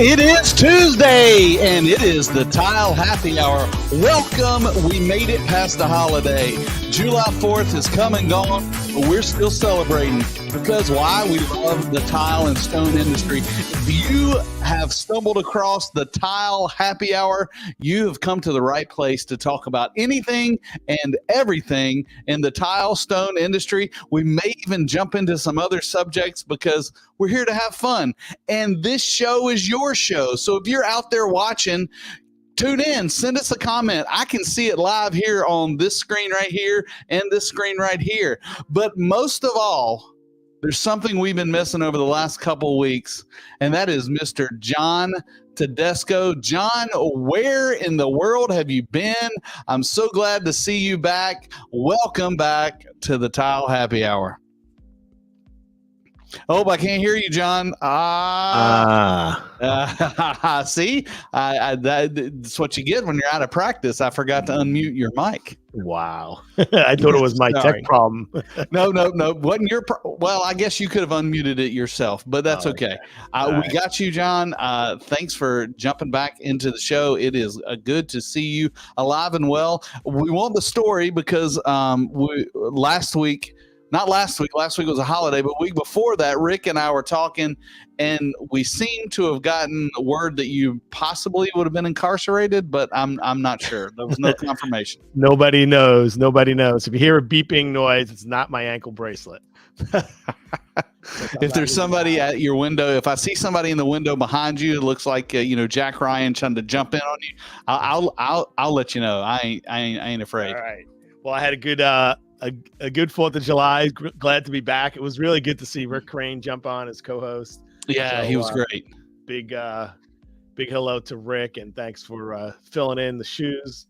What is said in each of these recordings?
It is Tuesday, and it is the Tile Happy Hour. Welcome. We made it past the holiday. July 4th has come and gone, but we're still celebrating because why? We love the tile and stone industry. If you have stumbled across the Tile Happy Hour, you have come to the right place to talk about anything and everything in the tile stone industry. We may even jump into some other subjects because we're here to have fun. And this show is your show. So if you're out there watching, tune in, send us a comment. I can see it live here on this screen right here and this screen right here. But most of all, there's something we've been missing over the last couple of weeks, and that is Mr. John Tedesco. John, where in the world have you been? I'm so glad to see you back. Welcome back to the Tile Happy Hour. Oh, I can't hear you, John. See, that's what you get when you're out of practice. I forgot to unmute your mic. Wow. I thought it was my tech problem. No. Wasn't your well, I guess you could have unmuted it yourself, but that's okay. We got you, John. Thanks for jumping back into the show. It is good to see you alive and well. We want the story because last week was a holiday, but week before that, Rick and I were talking, and we seem to have gotten word that you possibly would have been incarcerated, but I'm not sure. There was no confirmation. Nobody knows. If you hear a beeping noise, it's not my ankle bracelet. If there's somebody at your window, if I see somebody in the window behind you, it looks like Jack Ryan trying to jump in on you. I'll let you know. I ain't afraid. All right. Well, I had a good 4th of July. Glad to be back. It was really good to see Rick Crane jump on as co-host. Yeah, so, he was great. Big hello to Rick, and thanks for filling in the shoes.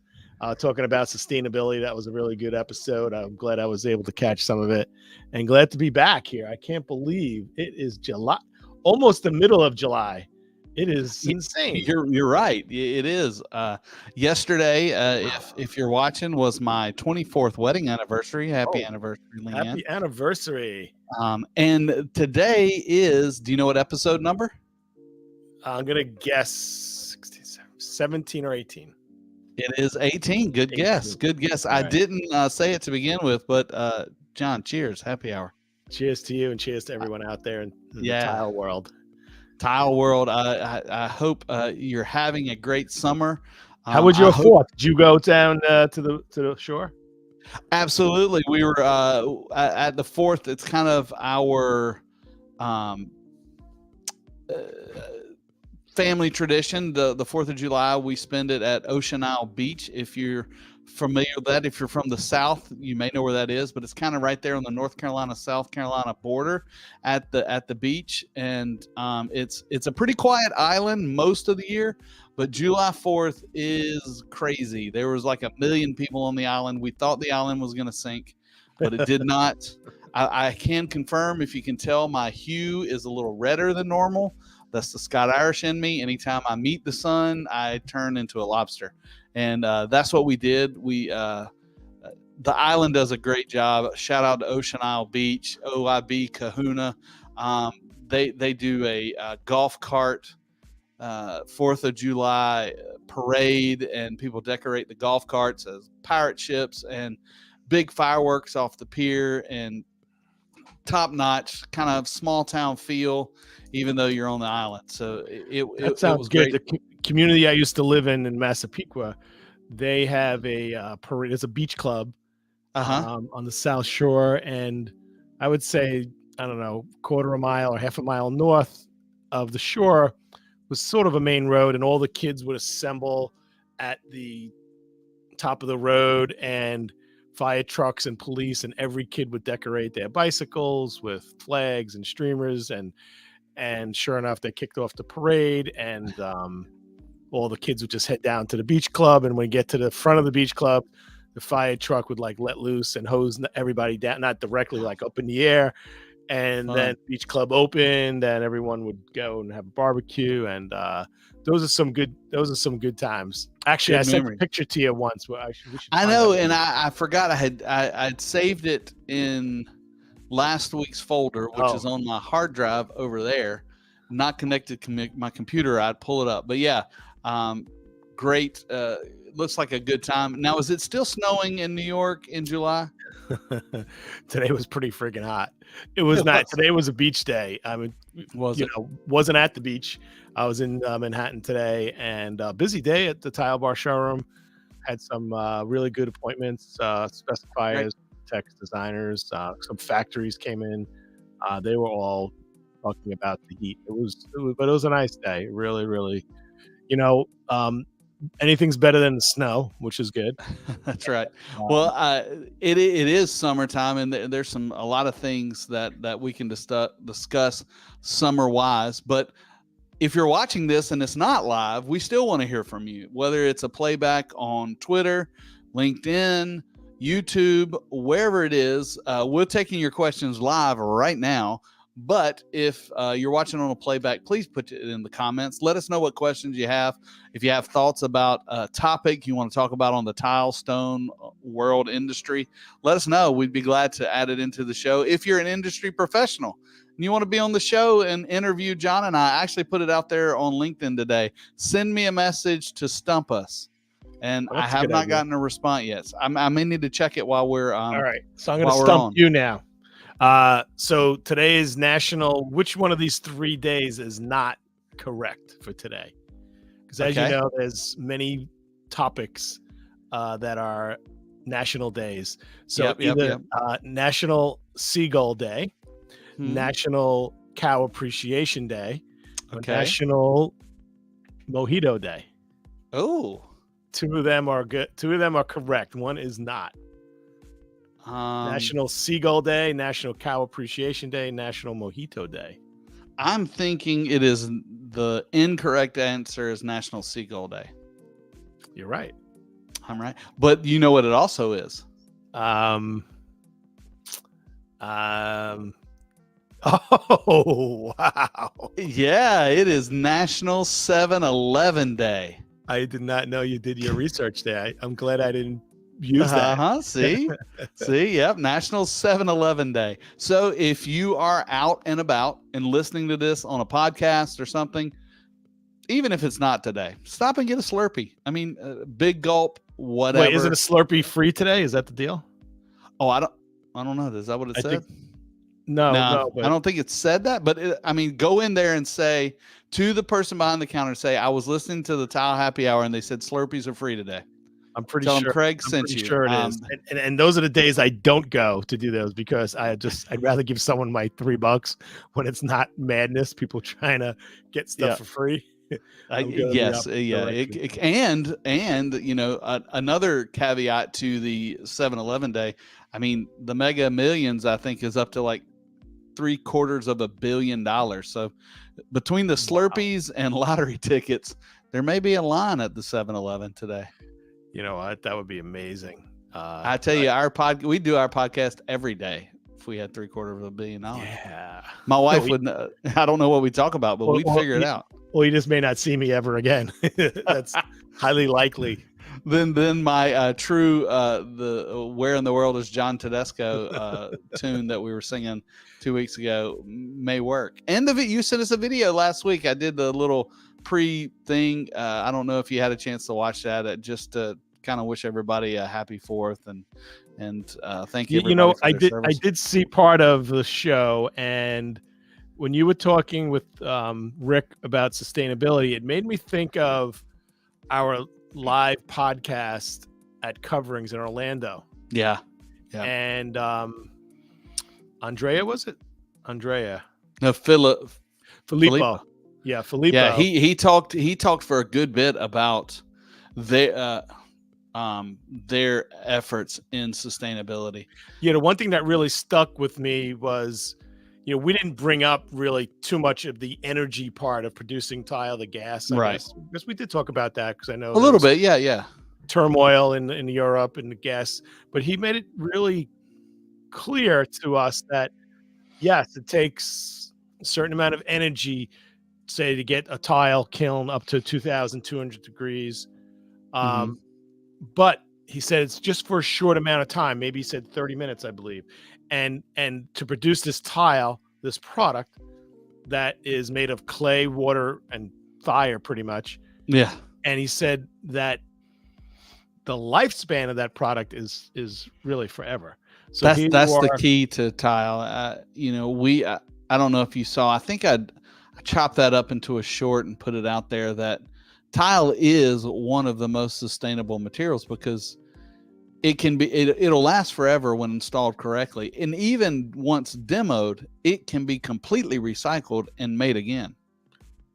Talking about sustainability. That was a really good episode. I'm glad I was able to catch some of it, and glad to be back here. I can't believe it is July, almost the middle of July. It is insane. You're right. It is. Yesterday, if you're watching, was my 24th wedding anniversary. Happy anniversary, Leanne. Happy anniversary. And today is, do you know what episode number? I'm going to guess 17 or 18. It is 18. Good 18. Guess. Good guess. All I didn't say it to begin with, but John, cheers. Happy hour. Cheers to you, and cheers to everyone out there in the tile world. Tile world. I hope you're having a great summer. How was your 4th? Did you go down to the shore? Absolutely. We were at the 4th. It's kind of our family tradition. The 4th of July, we spend it at Ocean Isle Beach. If you're familiar with that, if you're from the South, you may know where that is, but it's kind of right there on the North Carolina, South Carolina border at the beach. And it's a pretty quiet island most of the year, but July 4th is crazy. There was like 1 million people on the island. We thought the island was going to sink, but it did not. I can confirm, if you can tell, my hue is a little redder than normal. That's the Scott Irish in me. Anytime I meet the sun, I turn into a lobster. And that's what we did. The island does a great job. Shout out to Ocean Isle Beach, OIB Kahuna. They do a golf cart 4th of July parade, and people decorate the golf carts as pirate ships and big fireworks off the pier, and top notch kind of small town feel, even though you're on the island. So it was good. Great. The community I used to live in Massapequa, they have a parade. It's a beach club on the South Shore, and I would say, I don't know, quarter a mile or half a mile north of the shore was sort of a main road, and all the kids would assemble at the top of the road, and fire trucks and police, and every kid would decorate their bicycles with flags and streamers, and sure enough, they kicked off the parade, and all the kids would just head down to the beach club, and when we get to the front of the beach club, the fire truck would like let loose and hose everybody down, not directly, like up in the air, and then beach club opened, and everyone would go and have a barbecue, and those are some good times. Actually, I sent a picture to you once. I know, and I forgot I'd saved it in last week's folder, which is on my hard drive over there. not connected to my computer, I'd pull it up. But yeah, great. Looks like a good time. Now, is it still snowing in New York in July? Today was pretty freaking hot. It was not. Today was a beach day. I mean, wasn't at the beach. I was in Manhattan today, and busy day at the TileBar showroom. Had some really good appointments, specifiers, text designers, some factories came in. They were all talking about the heat. But it was a nice day. Really, really, anything's better than the snow, which is good. That's right. Well, it is summertime, and there's a lot of things that we can discuss summer wise. But if you're watching this and it's not live, we still want to hear from you, whether it's a playback on Twitter, LinkedIn, YouTube, wherever it is. We're taking your questions live right now. But if you're watching on a playback, please put it in the comments. Let us know what questions you have. If you have thoughts about a topic you want to talk about on the tile stone world industry, let us know. We'd be glad to add it into the show. If you're an industry professional and you want to be on the show and interview John and I actually put it out there on LinkedIn today. Send me a message to stump us. And I have not gotten a response yet. So I may need to check it while we're all right. So I'm going to stump you now. So today is national. Which one of these 3 days is not correct for today? Because as you know, there's many topics that are national days. So National Seagull Day, National Cow Appreciation Day, National Mojito Day. Oh, 2 of them are good. 2 of them are correct. One is not. National Seagull Day, National Cow Appreciation Day, National Mojito Day. I'm thinking it is the incorrect answer is National Seagull Day. You're right. I'm right. But you know what it also is? Oh, wow. Yeah, it is National 7-Eleven Day. I did not know you did your research there. I'm glad I didn't use that. See, yep. National 7-Eleven Day. So if you are out and about and listening to this on a podcast or something, even if it's not today, stop and get a Slurpee. I mean, big gulp, whatever. Wait, isn't a Slurpee free today? Is that the deal? Oh, I don't know. Is that what it said? No, I don't think it said that. But I mean, go in there and say to the person behind the counter, say, I was listening to the Tile Happy Hour and they said Slurpees are free today. I'm pretty Tell sure them Craig sent you. Sure it is. And those are the days I don't go to do those because I'd rather give someone my $3 when it's not madness. People trying to get stuff for free. Yes, and another caveat to the 7-Eleven Day. I mean, the Mega Millions I think is up to like $750 million. So between the Slurpees and lottery tickets, there may be a line at the 7-Eleven today. You know what? That would be amazing. I tell you, we do our podcast every day. If we had $750 million, yeah, my wife would. I don't know what we talk about, but we'd figure it out. Well, you just may not see me ever again. That's highly likely. Then my true the Where in the World is John Tedesco tune that we were singing 2 weeks ago may work. And you sent us a video last week. I did the little pre thing. I don't know if you had a chance to watch that. Just to kind of wish everybody a happy 4th and thank you. You know, I did see part of the show, and when you were talking with Rick about sustainability, it made me think of our live podcast at Coverings in Orlando. Yeah. And Andrea, was it? Andrea? No, Filippo. Yeah, Filippo. Yeah, he talked for a good bit about their efforts in sustainability. Yeah, the one thing that really stuck with me was, we didn't bring up really too much of the energy part of producing tile, the gas. I guess we did talk about that because I know a little bit. Yeah. Turmoil in Europe and the gas, but he made it really clear to us that yes, it takes a certain amount of energy, say, to get a tile kiln up to 2,200 degrees. But he said it's just for a short amount of time. Maybe he said 30 minutes, I believe. And to produce this tile, this product, that is made of clay, water, and fire, pretty much. Yeah. And he said that the lifespan of that product is really forever. So here you That's the are. key to tile. I don't know if you saw. I think I chopped that up into a short and put it out there that tile is one of the most sustainable materials because it'll last forever when installed correctly, and even once demoed, it can be completely recycled and made again.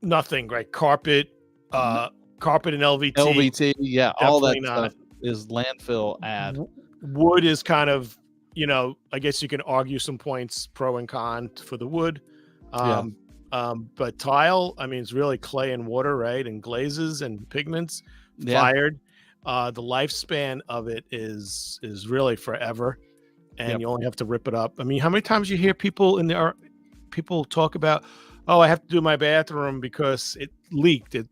Nothing, right? Carpet and LVT. LVT, yeah, all that Definitely not. stuff is landfill add. Wood is kind of, I guess you can argue some points pro and con for the wood. But tile, I mean, it's really clay and water, right? And glazes and pigments fired. The lifespan of it is really forever, and you only have to rip it up. I mean, how many times you hear people people talk about, oh, I have to do my bathroom because it leaked. It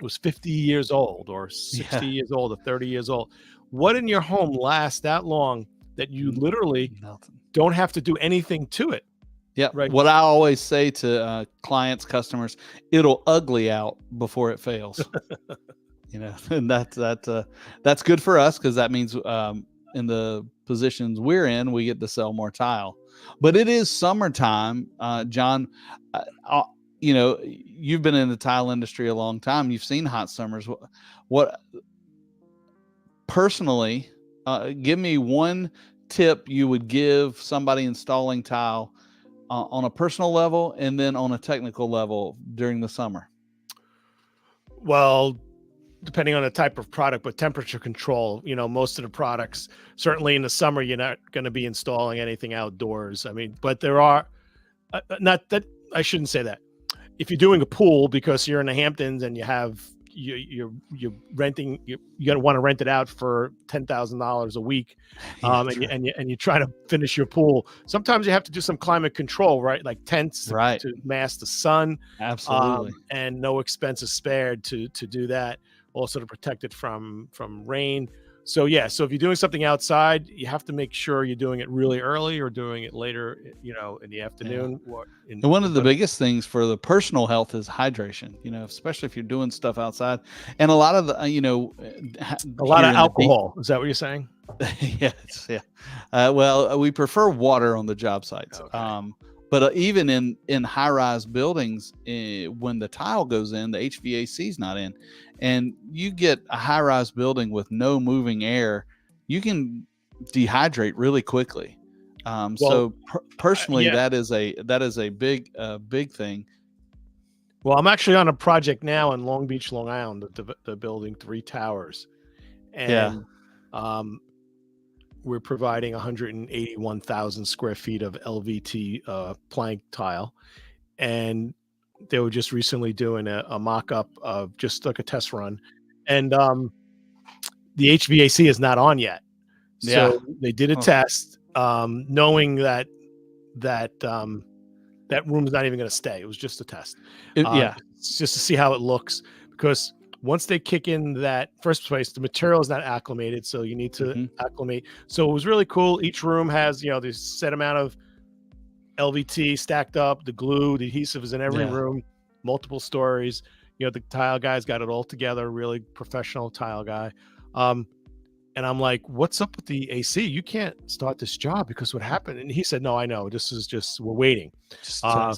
was 50 years old or 60 years old or 30 years old. What in your home lasts that long that you literally don't have to do anything to it? Yeah. Right. What I always say to clients, customers, it'll ugly out before it fails. And that's good for us because that means in the positions we're in, we get to sell more tile. But it is summertime, John. You've been in the tile industry a long time. You've seen hot summers. What personally, give me one tip you would give somebody installing tile on a personal level and then on a technical level during the summer. Well, depending on the type of product, but temperature control, most of the products, certainly in the summer, you're not going to be installing anything outdoors. I mean, but there are not that I shouldn't say that. If you're doing a pool because you're in the Hamptons and you're renting, you're going to want to rent it out for $10,000 a week, and you try to finish your pool. Sometimes you have to do some climate control, right? Like tents to mask the sun. Absolutely. And no expense is spared to do that. Also to protect it from rain. So if you're doing something outside, you have to make sure you're doing it really early or doing it later, in the afternoon. And one of the biggest things for the personal health is hydration, especially if you're doing stuff outside. And a lot of the, a lot of alcohol. Is that what you're saying? Yes. Yeah. Well, we prefer water on the job sites. Okay. But even in high-rise buildings, when the tile goes in, the HVAC is not in. And you get a high-rise building with no moving air, you can dehydrate really quickly. Personally, that is a big thing. Well, I'm actually on a project now in Long Beach, Long Island, the building 3 towers. And we're providing 181,000 square feet of LVT plank tile. And they were just recently doing a mock-up of just like a test run. And the HVAC is not on yet. So they did a test, knowing that room is not even going to stay. It was just a test. Just to see how it looks, because once they kick in that first place, the material is not acclimated, so you need to acclimate. So it was really cool. Each room has, this set amount of LVT stacked up, the glue, the adhesive is in every room, multiple stories. The tile guy's got it all together, really professional tile guy. And I'm like, what's up with the AC? You can't start this job because what happened? And he said, no, I know. This is just, we're waiting. But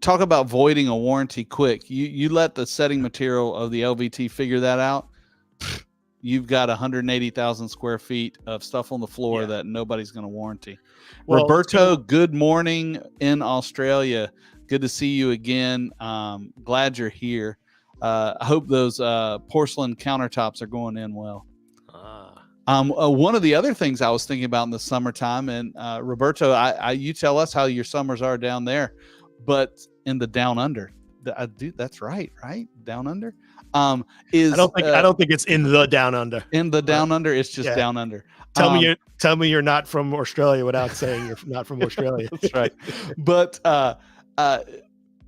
talk about voiding a warranty quick. You let the setting material of the LVT figure that out. You've got 180,000 square feet of stuff on the floor that nobody's going to warranty. Well, Roberto, good morning in Australia. Good to see you again. Glad you're here. I hope those porcelain countertops are going in well. One of the other things I was thinking about in the summertime, and Roberto, you tell us how your summers are down there, but in the down under, that's right? Down under. I don't think it's in the down under. In the down under, it's just down under. Tell me you're not from Australia without saying you're not from Australia. That's right. But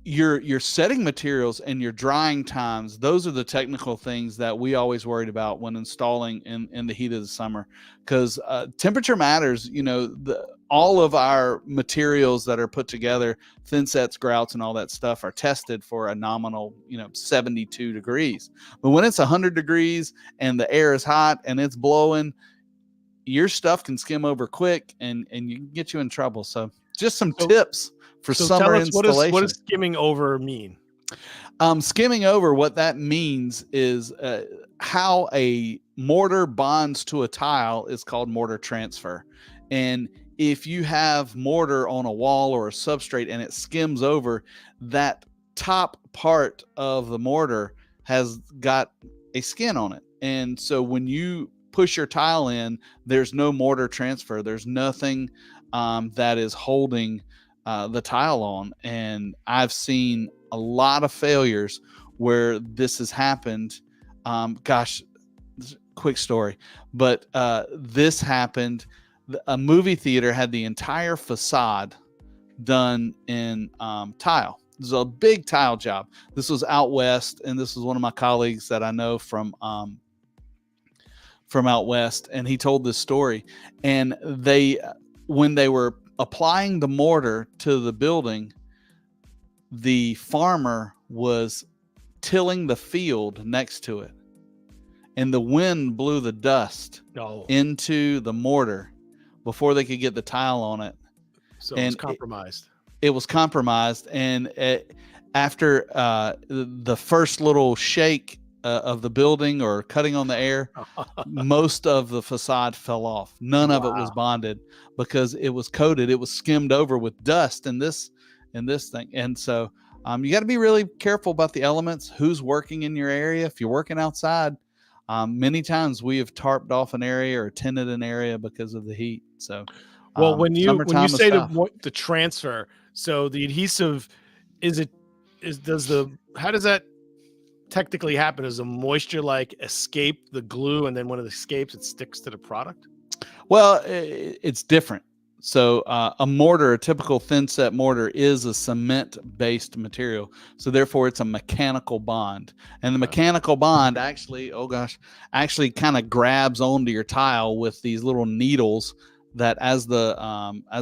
your setting materials and your drying times, those are the technical things that we always worried about when installing in the heat of the summer, because temperature matters. all of our materials that are put together, thin sets, grouts, and all that stuff are tested for a nominal, 72 degrees. But when it's 100 degrees and the air is hot and it's blowing, your stuff can skim over quick and you can get you in trouble. So just some tips for summer tell us, installation. what does skimming over mean? Skimming over, what that means is how a mortar bonds to a tile is called mortar transfer. And if you have mortar on a wall or a substrate and it skims over, that top part of the mortar has got a skin on it. And so when you push your tile in, there's no mortar transfer. There's nothing that is holding the tile on. And I've seen a lot of failures where this has happened. Quick story, but this happened. A movie theater had the entire facade done in tile. This was a big tile job. This was out west, and this was one of my colleagues that I know from out west, and he told this story. And when they were applying the mortar to the building, the farmer was tilling the field next to it, and the wind blew the dust into the mortar before they could get the tile on it. So it was compromised. It was compromised. And after the first little shake of the building or cutting on the air, most of the facade fell off. None of it was bonded because it was coated. It was skimmed over with dust and this thing. And so you got to be really careful about the elements, who's working in your area. If you're working outside, many times we have tarped off an area or tinted an area because of the heat. So, well, when you say the transfer, so the adhesive, how does that technically happen? Does the moisture escape the glue, and then when it escapes, it sticks to the product? Well, it's different. So a typical thin set mortar is a cement-based material. So therefore it's a mechanical bond. And the mechanical bond actually kind of grabs onto your tile with these little needles that as the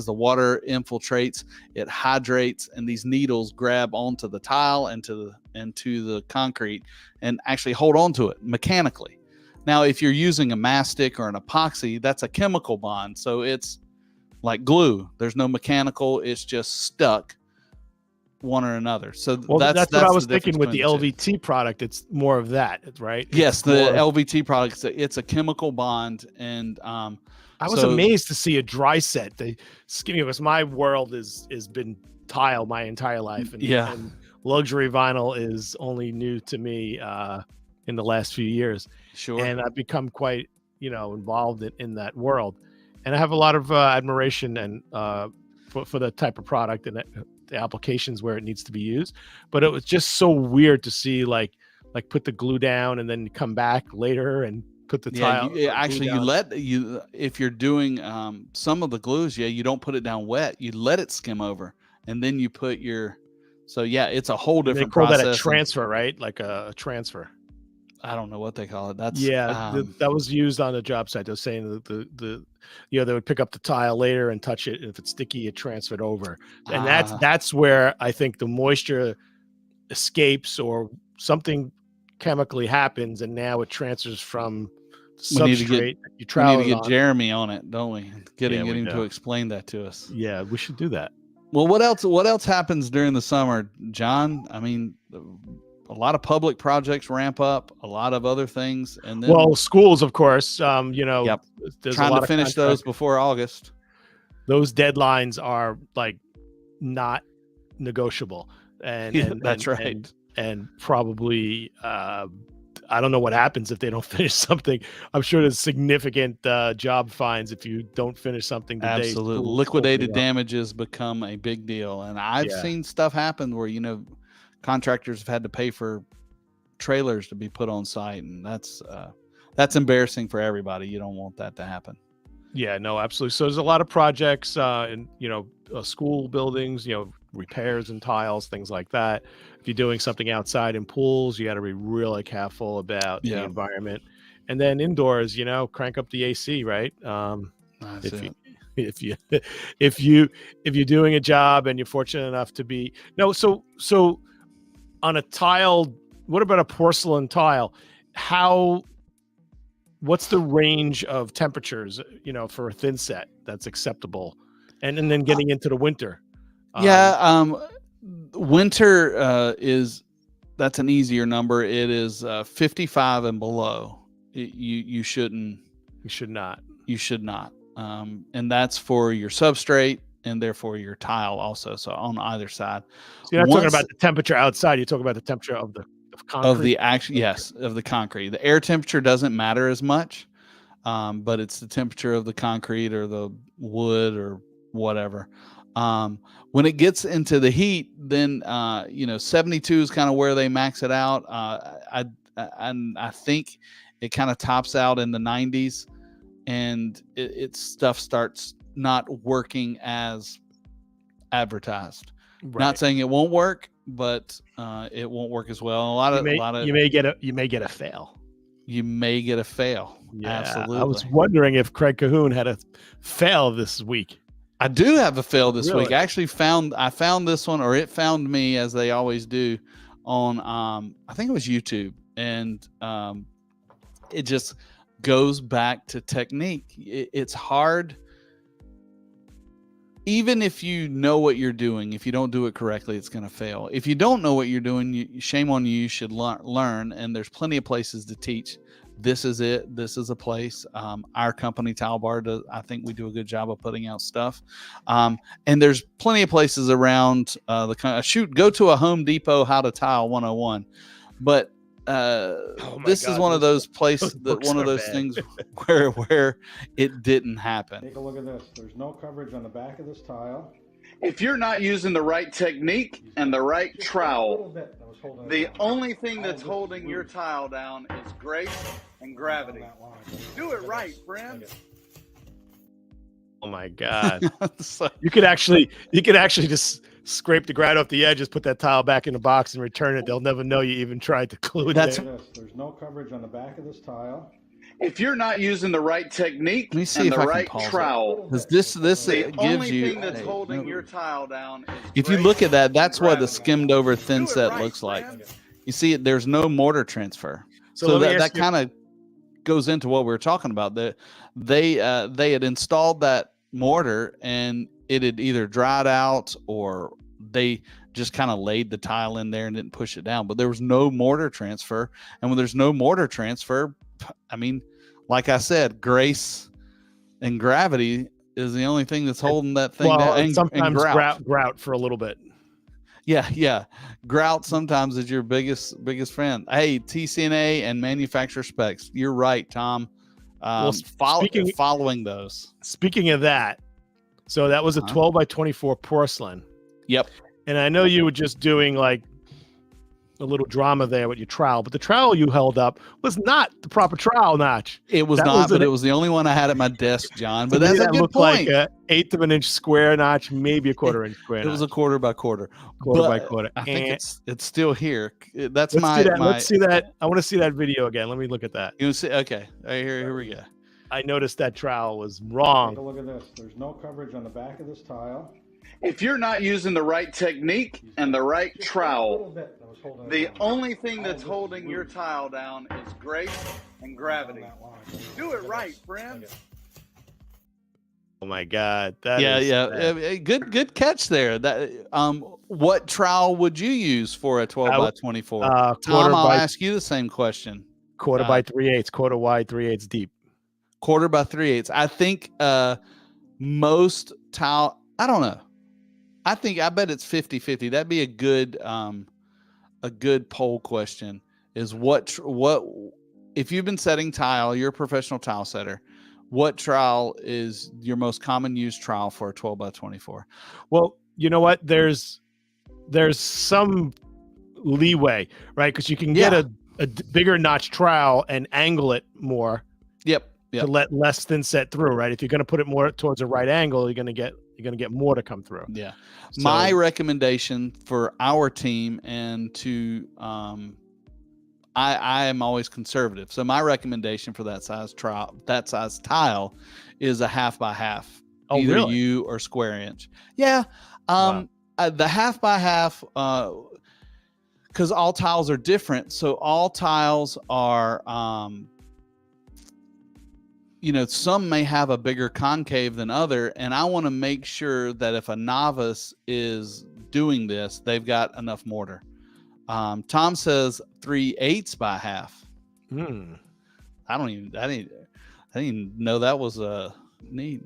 water infiltrates, it hydrates, and these needles grab onto the tile and to the concrete and actually hold on to it mechanically. Now, if you're using a mastic or an epoxy, that's a chemical bond. So it's like glue. There's no mechanical. It's just stuck one or another. So that's what I was thinking with the LVT product. It's more of that, right? Yes, the LVT product. It's a chemical bond, and I was amazed to see a dry set. Because my world has been tile my entire life, and luxury vinyl is only new to me in the last few years. Sure, and I've become quite involved in that world. And I have a lot of admiration and for the type of product and the applications where it needs to be used. But it was just so weird to see like put the glue down and then come back later and put the tile. If you're doing some of the glues, you don't put it down wet. You let it skim over, and then you put your. So it's a whole different process. They call that a transfer, right? Like a transfer. I don't know what they call it. That's that was used on the job site. They were saying that they would pick up the tile later and touch it, and if it's sticky, it transferred over. And that's where I think the moisture escapes or something chemically happens, and now it transfers from substrate. We need to get Jeremy on it, don't we? Getting him to explain that to us. Yeah, we should do that. Well, what else happens during the summer, John? I mean, a lot of public projects ramp up, a lot of other things, and then schools, of course. Trying to finish those before August. Those deadlines are not negotiable, and that's right. And probably, I don't know what happens if they don't finish something. I'm sure there's significant job fines if you don't finish something today. Absolutely, liquidated damages become a big deal, and I've seen stuff happen where contractors have had to pay for trailers to be put on site, and that's embarrassing for everybody. You don't want that to happen. Yeah, no, absolutely. So there's a lot of projects in school buildings, repairs and tiles, things like that. If you're doing something outside in pools, you got to be really careful about the environment. And then indoors, crank up the AC, right? if you if you if you're doing a job and you're fortunate enough to be so on a tile, what about a porcelain tile? What's the range of temperatures, for a thin set that's acceptable? And then getting into the winter. Winter that's an easier number. It is 55 and below. You shouldn't. You should not. You should not. And that's for your substrate and therefore your tile also. So on either side. So you're not talking about the temperature outside. You're talking about the temperature of the concrete. Of the actual, yes, of the concrete. The air temperature doesn't matter as much, but it's the temperature of the concrete or the wood or whatever. When it gets into the heat, then 72 is kind of where they max it out. I think it kind of tops out in the 90s, and its stuff starts not working as advertised. Right. Not saying it won't work, but it won't work as well. You may get a fail. You may get a fail. Yeah, absolutely. I was wondering if Craig Cahoon had a fail this week. I do have a fail this week. I actually found this one, or it found me, as they always do, on I think it was YouTube, and it just goes back to technique. It's hard. Even if you know what you're doing, if you don't do it correctly, it's going to fail. If you don't know what you're doing, shame on you. You should learn. And there's plenty of places to teach. This is it. This is a place. Our company, TileBar, does. I think we do a good job of putting out stuff. And there's plenty of places around go to a Home Depot, How to Tile 101. But this is one of those places, one of those things where it didn't happen. Take a look at this. There's no coverage on the back of this tile. If you're not using the right technique and the right trowel, the only thing that's holding your tile down is grace and gravity. Do it right, friend. Oh my God. You could actually just scrape the grout off the edges, put that tile back in the box and return it. They'll never know you even tried to glue it. There's no coverage on the back of this tile. If you're not using the right technique and the right trowel, this the gives only you. thing that's holding your tile down is if you look at that, that's what the skimmed over thin set looks like. You see it. There's no mortar transfer, so that kind of goes into what we were talking about. That they had installed that mortar and it had either dried out or they just kind of laid the tile in there and didn't push it down. But there was no mortar transfer, and when there's no mortar transfer, I mean, like I said, grace and gravity is the only thing that's holding that thing down. And sometimes grout for a little bit. Yeah. Grout sometimes is your biggest friend. Hey, TCNA and manufacturer specs. You're right, Tom. Following those. Speaking of that, so that was a 12 by 24 porcelain. Yep. And I know you were just doing like a little drama there with your trowel, but the trowel you held up was not the proper trowel notch. It was not, but it was the only one I had at my desk, John. But that's a good point. Like an 1/8 of an inch square notch, maybe a 1/4 inch square. It was a 1/4 by 1/4. Quarter by quarter. I think it's still here. That's Let's see that. I want to see that video again. Let me look at that. You want to see? Okay. Here we go. I noticed that trowel was wrong. Take a look at this. There's no coverage on the back of this tile. If you're not using the right technique and the right trowel, the only thing that's holding your tile down is grace and gravity. Do it right, friend. Oh my God! Good catch there. That what trowel would you use for a 12 by 24? Tom, I'll ask you the same question. 1/4 by 3/8, quarter wide, 3/8 deep. 1/4 by 3/8. I think most tile. I don't know. I bet it's 50-50. That'd be a good poll question. Is what if you've been setting tile? You're a professional tile setter. What trowel is your most common used trowel for a 12 by 24? Well, you know what? There's some leeway, right? Because you can get a bigger notch trowel and angle it more. Yep. To let less thin set through, right? If you're going to put it more towards a right angle, you're going to get more to come through. Yeah. So, my recommendation for our team and to I am always conservative. So my recommendation for that size tile is a 1/2 by 1/2. Oh, either really? U or square inch. Yeah. Wow. The half by half, because all tiles are different. So all tiles are, some may have a bigger concave than other. And I want to make sure that if a novice is doing this, they've got enough mortar. Tom says 3/8 by half. Hmm. I didn't even know that was a neat.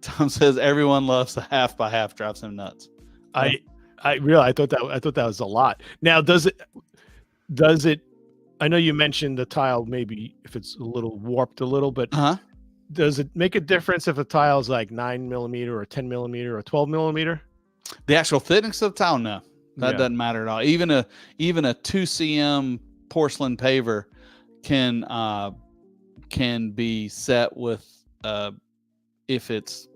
Tom says everyone loves the half by half, drives him nuts. I thought that was a lot. Now, does it, I know you mentioned the tile, maybe if it's a little warped a little, but does it make a difference if a tile is like 9mm or 10mm or 12mm? The actual thickness of the tile, no, that Yeah. doesn't matter at all. Even a 2 cm porcelain paver can be set with if it's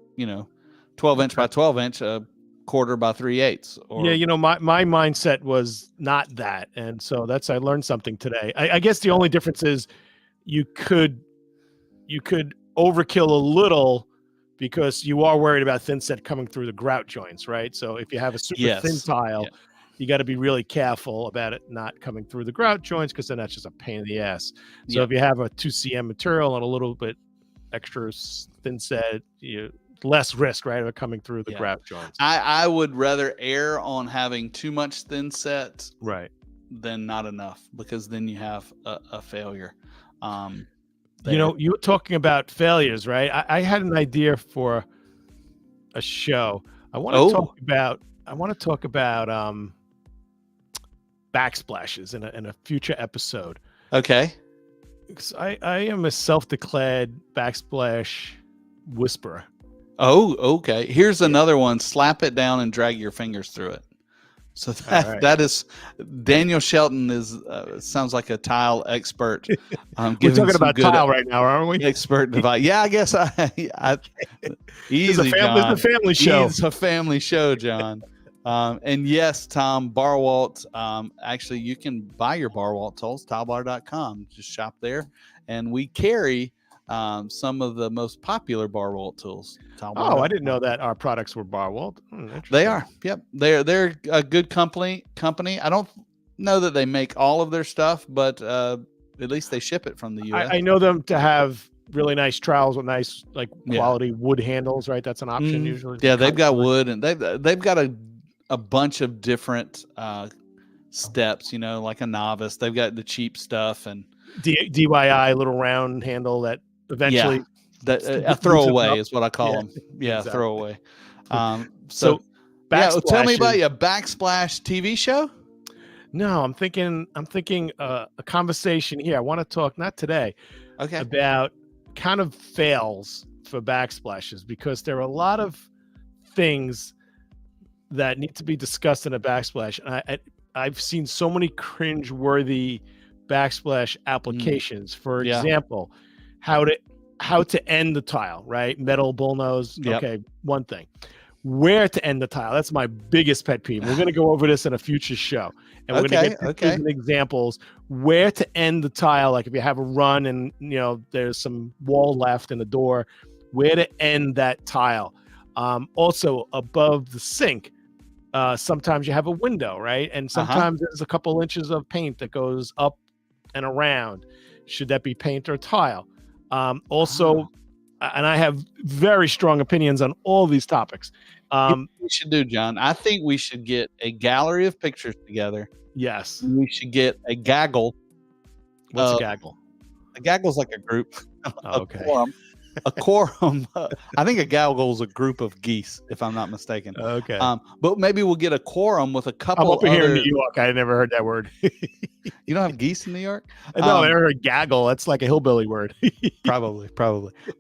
12 inch by 12 inch, a quarter by 3/8. Yeah, my mindset was not that, and so I learned something today. I guess the only difference is you could overkill a little because you are worried about thin set coming through the grout joints, right? So if you have a super thin tile, you got to be really careful about it not coming through the grout joints, because then that's just a pain in the ass. So if you have a 2 cm material and a little bit extra thin set, less risk, right, of it coming through the grout joints. I would rather err on having too much thin set than not enough, because then you have a failure. You were talking about failures, right? I had an idea for a show. I want to talk about backsplashes in a future episode. Okay. Because I am a self-declared backsplash whisperer. Oh, okay. Here's another one. Slap it down and drag your fingers through it. So that is Daniel Shelton is sounds like a tile expert. We're talking about tile right now, aren't we? Expert device. Yeah, I guess easy, John. It's a family show. It's a family show, John. And yes, Tom, Barwalt. Actually, you can buy your Barwalt tools, TileBar.com. Just shop there, and we carry some of the most popular Barwalt tools. I didn't know that our products were Barwalt. They are. Yep. They're a good company. I don't know that they make all of their stuff, but at least they ship it from the U.S. I know them to have really nice trowels with nice quality wood handles, right? That's an option usually. Yeah, they've got wood, and they've got a bunch of different steps, like a novice. They've got the cheap stuff and DIY little round handle that eventually a throwaway is what I call them. Yeah, exactly. Throwaway. So tell me about your backsplash TV show. No, I'm thinking a conversation here. I want to talk, not today, about kind of fails for backsplashes, because there are a lot of things that need to be discussed in a backsplash. And I've seen so many cringe-worthy backsplash applications. For example, how to end the tile, right? Metal bullnose. Yep. Okay, one thing. Where to end the tile. That's my biggest pet peeve. We're going to go over this in a future show. And we're going to get examples where to end the tile. Like if you have a run and there's some wall left and a door, where to end that tile. Also above the sink. Sometimes you have a window, right? And sometimes there's a couple inches of paint that goes up and around. Should that be paint or tile? Also, and I have very strong opinions on all these topics. We should do, John. I think we should get a gallery of pictures together. Yes. We should get a gaggle. What's a gaggle? A gaggle's like a group. Okay. A quorum. I think a gaggle is a group of geese, if I'm not mistaken. Okay. But maybe we'll get a quorum with a couple. I'm up here in New York. I never heard that word. You don't have geese in New York? No, I heard gaggle. That's like a hillbilly word. Probably.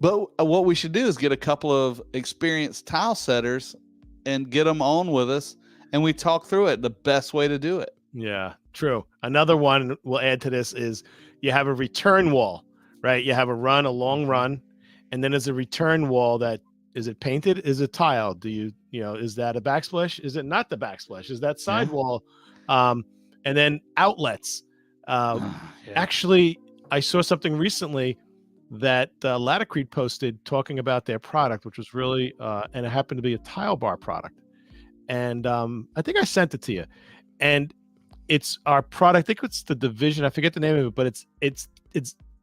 But what we should do is get a couple of experienced tile setters and get them on with us, and we talk through it. The best way to do it. Yeah, true. Another one we'll add to this is you have a return wall, right? You have a long run. And then there's a return wall that, is it painted? Is it tile? Is that a backsplash? Is it not the backsplash? Is that sidewall? And then outlets. Actually, I saw something recently that Latacrete posted talking about their product, which was really, and it happened to be a TileBar product. And I think I sent it to you. And it's our product. I think it's the division. I forget the name of it, but it's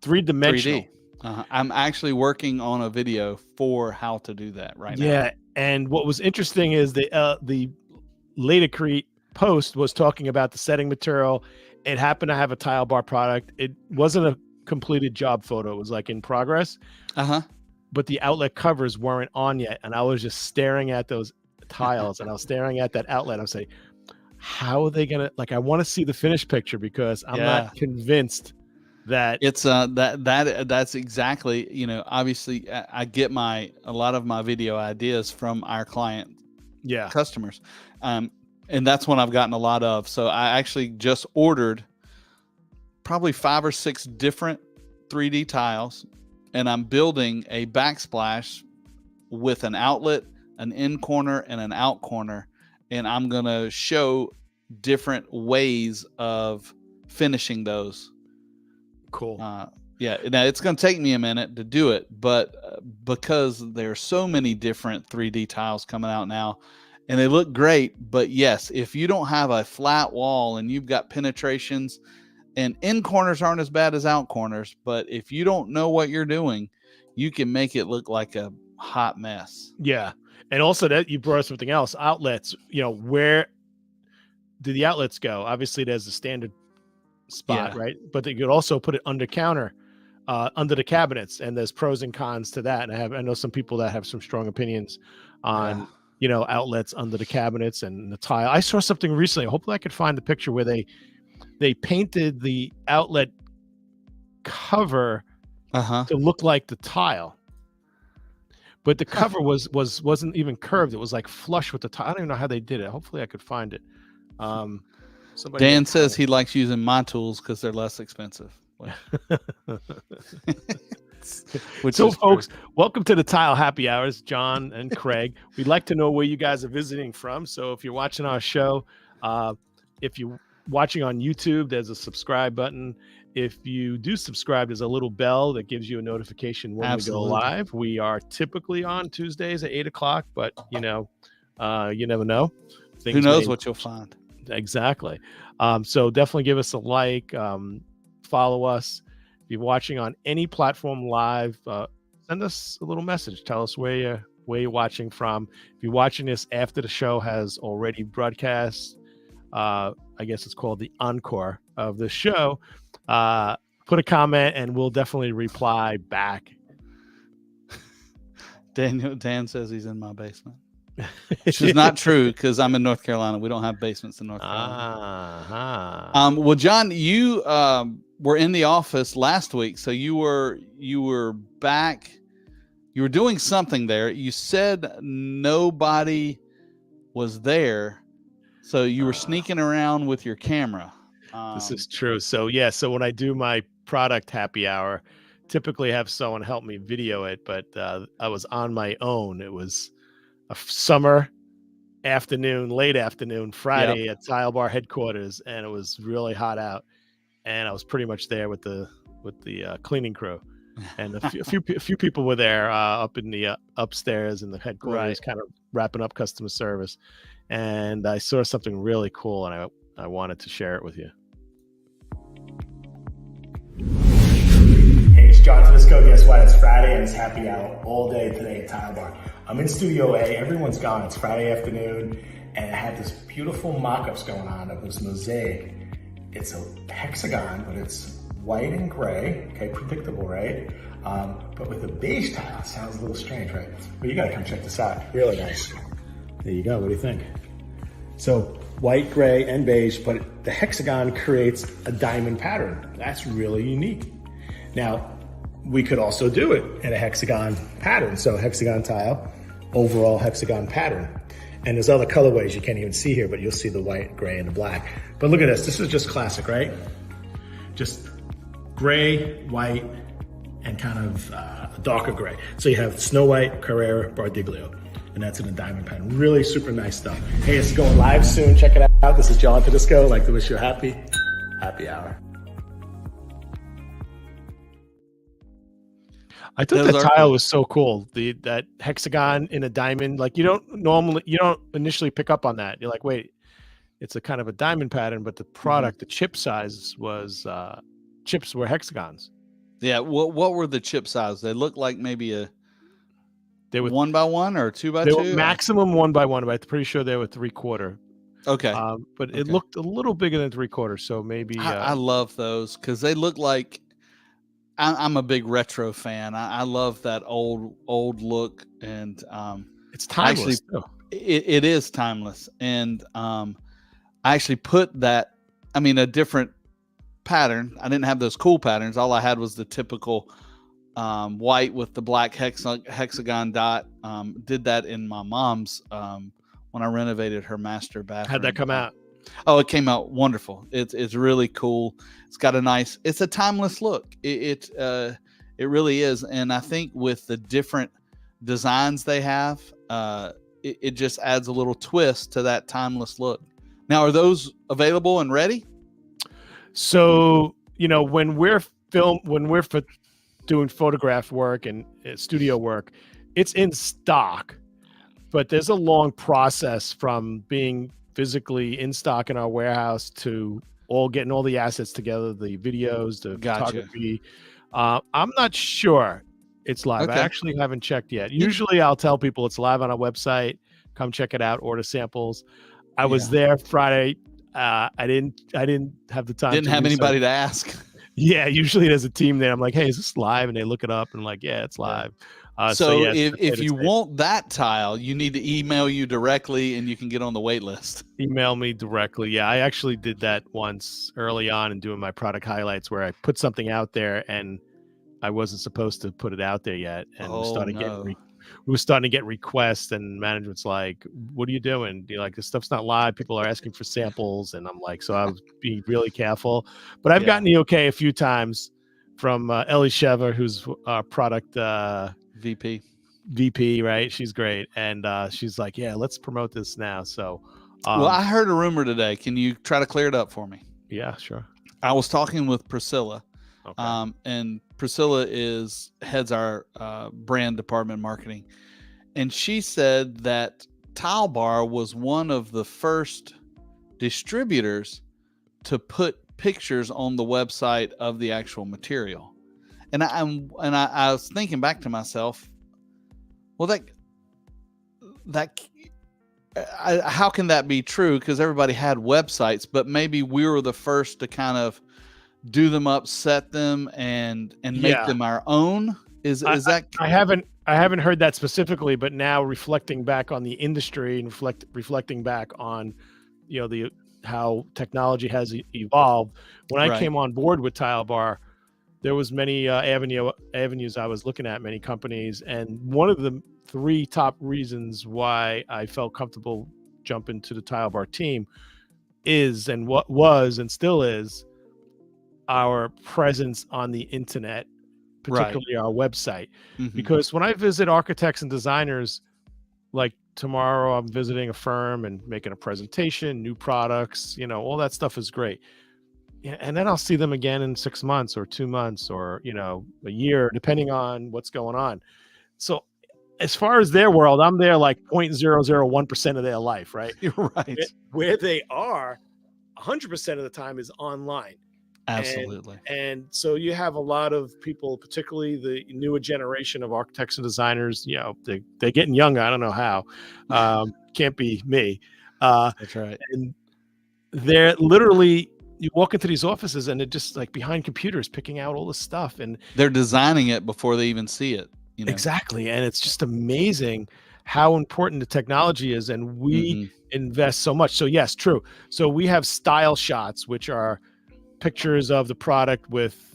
three-dimensional. 3D. I'm actually working on a video for how to do that right now. Yeah. And what was interesting is the Latacrete post was talking about the setting material. It happened to have a TileBar product. It wasn't a completed job photo. It was like in progress. But the outlet covers weren't on yet. And I was just staring at those tiles and I was staring at that outlet. I was saying, how are they gonna, like, I want to see the finished picture because I'm not convinced that it's that's exactly, you know, obviously I get a lot of my video ideas from our client customers. And that's what I've gotten a lot of. So I actually just ordered probably 5 or 6 different 3D tiles, and I'm building a backsplash with an outlet, an in corner, and an out corner. And I'm going to show different ways of finishing those. Cool. Yeah. Now it's going to take me a minute to do it, but because there are so many different 3D tiles coming out now and they look great, but yes, if you don't have a flat wall and you've got penetrations, and in corners aren't as bad as out corners, but if you don't know what you're doing, you can make it look like a hot mess. Yeah. And also that you brought up something else, outlets, you know, where do the outlets go? Obviously there's a standard spot, right? But you could also put it under counter, under the cabinets, and there's pros and cons to that. And I know some people that have some strong opinions on, you know, outlets under the cabinets and the tile. I saw something recently. Hopefully I could find the picture where they painted the outlet cover to look like the tile. But the cover wasn't even curved. It was like flush with the tile. I don't even know how they did it. Hopefully I could find it. Dan says he likes using my tools because they're less expensive. So folks, welcome to the Tile Happy Hours, John and Craig. We'd like to know where you guys are visiting from. So if you're watching our show, if you're watching on YouTube, there's a subscribe button. If you do subscribe, there's a little bell that gives you a notification when we go live. We are typically on Tuesdays at 8 o'clock, but you know, you never know. Who knows what you'll find. Exactly. So definitely give us a like, follow us. If you're watching on any platform live, send us a little message. Tell us where you're watching from. If you're watching this after the show has already broadcast, I guess it's called the encore of the show, put a comment and we'll definitely reply back. Dan says he's in my basement. Which is not true because I'm in North Carolina. We don't have basements in North Carolina. Well, John, you were in the office last week, so you were back. You were doing something there. You said nobody was there, so you were sneaking around with your camera. This is true. So so when I do my product happy hour, typically have someone help me video it, but I was on my own. It was a summer afternoon, late afternoon, Friday at TileBar headquarters, and it was really hot out. And I was pretty much there with the cleaning crew, and a few people were there up in the upstairs in the headquarters, kind of wrapping up customer service. And I saw something really cool, and I wanted to share it with you. Hey, it's John Tedesco. Guess what? It's Friday and it's happy hour all day today at TileBar. I'm in Studio A. Everyone's gone. It's Friday afternoon, and I had this beautiful mock-ups going on of this mosaic. It's a hexagon, but it's white and gray. Okay, predictable, right? But with a beige tile, sounds a little strange, right? But you gotta come check this out. Really nice. There you go. What do you think? So white, gray, and beige, but the hexagon creates a diamond pattern. That's really unique. Now, we could also do it in a hexagon pattern. So hexagon tile, overall hexagon pattern. And there's other colorways you can't even see here, but you'll see the white, gray, and the black. But look at this. This is just classic, right? Just gray, white, and kind of a darker gray. So you have Snow White, Carrera, Bardiglio. And that's in a diamond pattern. Really super nice stuff. Hey, it's going live soon. Check it out. This is John Tedesco. I'd like to wish you a happy hour. I thought Those that are tile cool. was so cool. That hexagon in a diamond, like you don't initially pick up on that. You're like, wait, it's a kind of a diamond pattern, but the product, the chip size was chips were hexagons. Yeah. What were the chip size? They looked like maybe a They were 1x1 or 2x2. they were maximum 1x1, but I'm pretty sure they were 3/4. Okay. But it Okay. looked a little bigger than 3/4, so maybe I love those because they look like. I'm a big retro fan. I love that old look, and it's timeless. actually, it is timeless. And I actually put that. I mean, a different pattern. I didn't have those cool patterns. All I had was the typical white with the black hexagon dot. Did that in my mom's when I renovated her master bathroom. How'd that come out? Oh, it came out wonderful. It's really cool. It's got it's a timeless look. It really is. And I think with the different designs they have, it just adds a little twist to that timeless look. Now, are those available and ready? So, when we're doing photograph work and studio work, it's in stock, but there's a long process from being physically in stock in our warehouse to getting all the assets together, the videos, the photography. I'm not sure it's live. Okay. I actually haven't checked yet. Usually I'll tell people it's live on our website. Come check it out, order samples. I was there Friday. I didn't have the time. Didn't have anybody to ask. Yeah, usually there's a team there. I'm like, hey, is this live? And they look it up and like, yeah, it's live. So if you want that tile, you need to email you directly and you can get on the wait list. Email me directly. Yeah, I actually did that once early on in doing my product highlights where I put something out there and I wasn't supposed to put it out there yet. And we were starting to get requests and management's like, what are you doing? You're like, this stuff's not live. People are asking for samples. And I'm like, so I was being really careful. But I've gotten the okay a few times from Ellie Shever, who's our product VP, right? She's great. And she's like, yeah, let's promote this now. So well, I heard a rumor today. Can you try to clear it up for me? Yeah, sure. I was talking with Priscilla. Okay. And Priscilla heads our brand department marketing. And she said that TileBar was one of the first distributors to put pictures on the website of the actual material. And I was thinking back to myself, well, how can that be true? Because everybody had websites, but maybe we were the first to kind of do them up, set them, and make them our own. Is that? I haven't heard that specifically, but now reflecting back on the industry and reflecting back on, how technology has evolved. When I came on board with TileBar, there was many avenues I was looking at, many companies, and one of the 3 top reasons why I felt comfortable jumping to the TileBar team is, and what was and still is, our presence on the internet, particularly our website. Mm-hmm. Because when I visit architects and designers, like tomorrow I'm visiting a firm and making a presentation, new products, all that stuff is great. And then I'll see them again in 6 months or 2 months or, a year, depending on what's going on. So as far as their world, I'm there like 0.001% of their life, right? You're right. Where they are 100% of the time is online. Absolutely. And so you have a lot of people, particularly the newer generation of architects and designers, they're getting younger. I don't know how. Can't be me. That's right. And they're literally, you walk into these offices and they're just like behind computers picking out all this stuff. And they're designing it before they even see it. Exactly. And it's just amazing how important the technology is. And we invest so much. So yes, true. So we have style shots, which are pictures of the product with,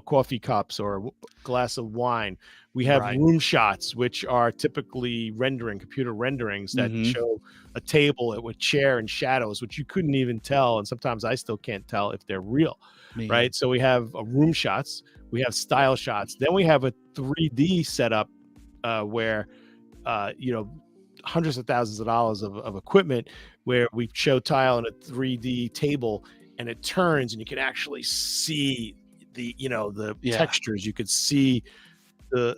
coffee cups or a glass of wine. We have room shots, which are typically computer renderings that show a table with chair and shadows, which you couldn't even tell. And sometimes I still can't tell if they're real, right? So we have room shots, we have style shots. Then we have a 3D setup where, hundreds of thousands of dollars of equipment where we show tile on a 3D table and it turns and you can actually see the textures. You could see the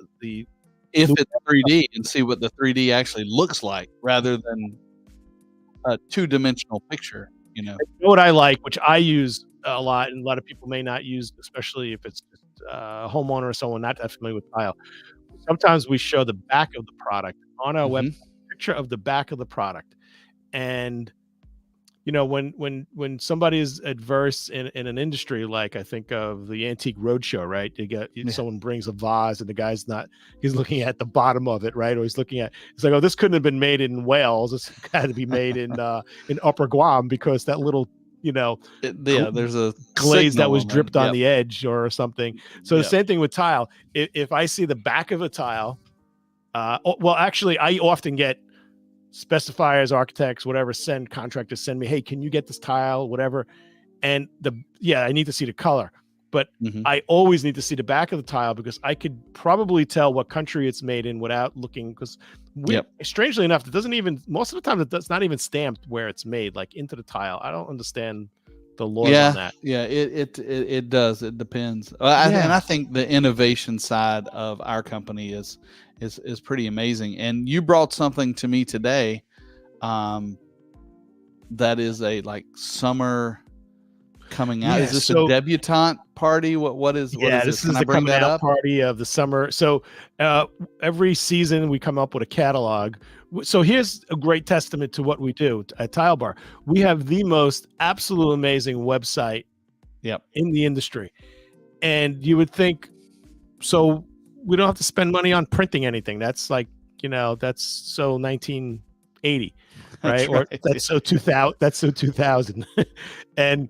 if it's 3D and see what the 3D actually looks like rather than a two-dimensional picture, you know. You know what I like, which I use a lot, and a lot of people may not use, especially if it's just a homeowner or someone not that familiar with tile. Sometimes we show the back of the product on our website, picture of the back of the product. And you know, when somebody is adverse in an industry, like I think of the Antique Roadshow, right? You get someone brings a vase and the guy's he's looking at the bottom of it, right? Or he's looking at, it's like, oh, this couldn't have been made in Wales. This had to be made in Upper Guam because that little, you know, there's a glaze that was dripped on the edge or something. So the same thing with tile. If I see the back of a tile, well, actually, I often get specifiers, architects, whatever, contractors send me, hey, can you get this tile, whatever. And I need to see the color, but I always need to see the back of the tile because I could probably tell what country it's made in without looking, because strangely enough, it doesn't even, most of the time it's not even stamped where it's made, like into the tile. I don't understand the laws on that. It does. It depends. And I think the innovation side of our company is pretty amazing. And you brought something to me today that is a like summer coming out. Is this a debutante party? What is this is the coming out party of the summer. So every season we come up with a catalog. So here's a great testament to what we do at TileBar. We have the most absolute amazing website in the industry. And you would think, so we don't have to spend money on printing anything. That's like, you know, that's so 1980, right? Or that's so 2000. That's so 2000. And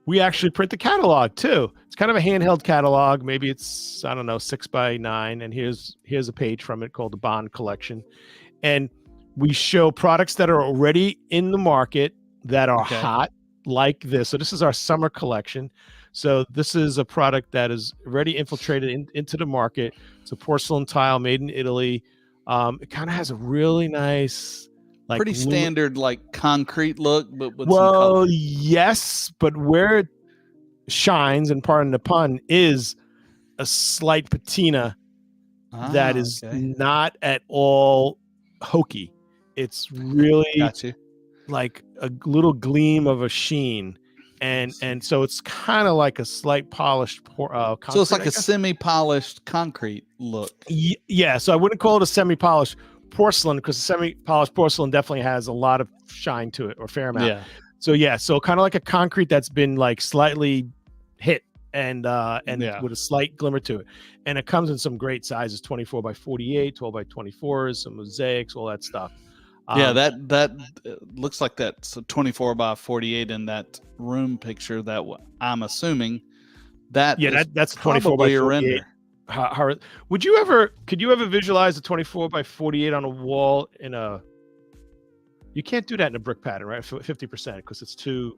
we actually print the catalog too. It's kind of a handheld catalog. Maybe it's, I don't know, 6x9. And here's a page from it called the Bond Collection. And we show products that are already in the market that are hot like this. So this is our summer collection. So this is a product that is already infiltrated into the market. It's a porcelain tile made in Italy. It kind of has a really nice, like pretty standard, like concrete look, but with some color. Yes, but where it shines, and pardon the pun, is a slight patina that is not at all hokey. It's really like a little gleam of a sheen. And so it's kind of like a slight polished concrete. So it's like a semi-polished concrete look. Yeah, so I wouldn't call it a semi-polished porcelain, because semi-polished porcelain definitely has a lot of shine to it, or fair amount. So kind of like a concrete that's been like slightly hit and with a slight glimmer to it. And it comes in some great sizes, 24x48, 12x24s, some mosaics, all that stuff. That looks like that's 24x48 in that room picture. That I'm assuming that's 24x48. Could you ever visualize a 24x48 on a wall you can't do that in a brick pattern, right? 50%, because it's too.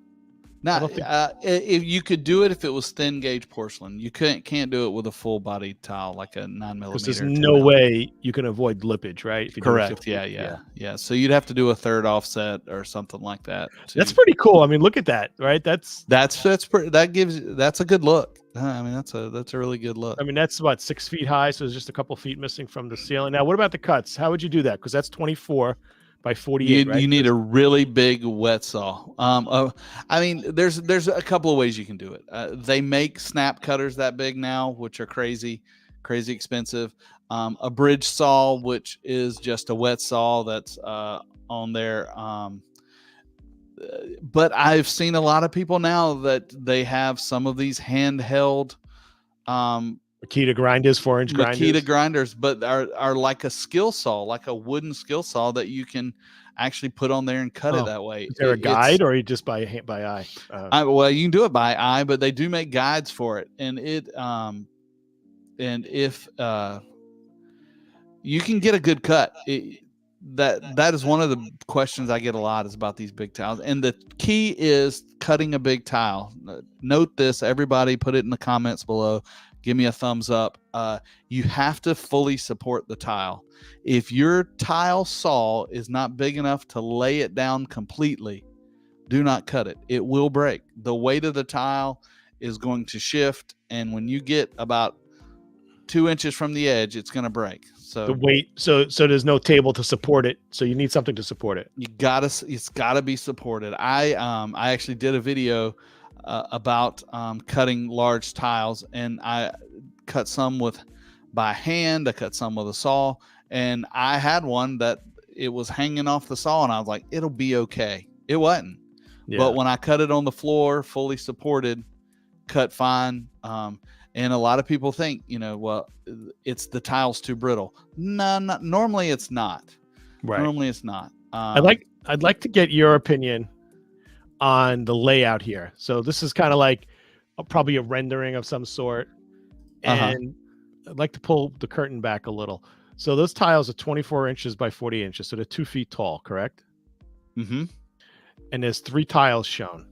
If you could do it if it was thin gauge porcelain, you can't do it with a full body tile like a 9mm. Because there's no way you can avoid lippage, right? Correct. Yeah. So you'd have to do a third offset or something like that. That's pretty cool. I mean, look at that, right? That's a good look. I mean, that's a really good look. I mean, that's about 6 feet high, so there's just a couple feet missing from the ceiling. Now, what about the cuts? How would you do that? Because that's 24x48. Right? You need a really big wet saw. I mean, there's a couple of ways you can do it. They make snap cutters that big now, which are crazy expensive. A bridge saw, which is just a wet saw that's on there. But I've seen a lot of people now that they have some of these handheld Makita grinders, 4-inch grinders. Makita grinders, but are like a skill saw, like a wooden skill saw that you can actually put on there and cut it that way. Is there a guide, or you just by eye? Well, you can do it by eye, but they do make guides for it, and if you can get a good cut. That is one of the questions I get a lot, is about these big tiles, and the key is cutting a big tile. Note this, everybody, put it in the comments below. Give me a thumbs up. You have to fully support the tile. If your tile saw is not big enough to lay it down completely, do not cut it. It will break. The weight of the tile is going to shift, and when you get about 2 inches from the edge, it's going to break. So The weight. So there's no table to support it. So you need something to support it. it's gotta be supported. I actually did a video about cutting large tiles, and I cut some by hand. I cut some with a saw, and I had one that it was hanging off the saw, and I was like, it'll be okay. It wasn't. Yeah. But when I cut it on the floor, fully supported, cut fine. And a lot of people think, well, it's the tile's too brittle. No, normally it's not. Right. Normally it's not. I'd like to get your opinion on the layout here. So this is kind of like probably a rendering of some sort. And I'd like to pull the curtain back a little. So those tiles are 24 inches by 40 inches. So they're 2 feet tall, correct? Mm-hmm. And there's 3 tiles shown.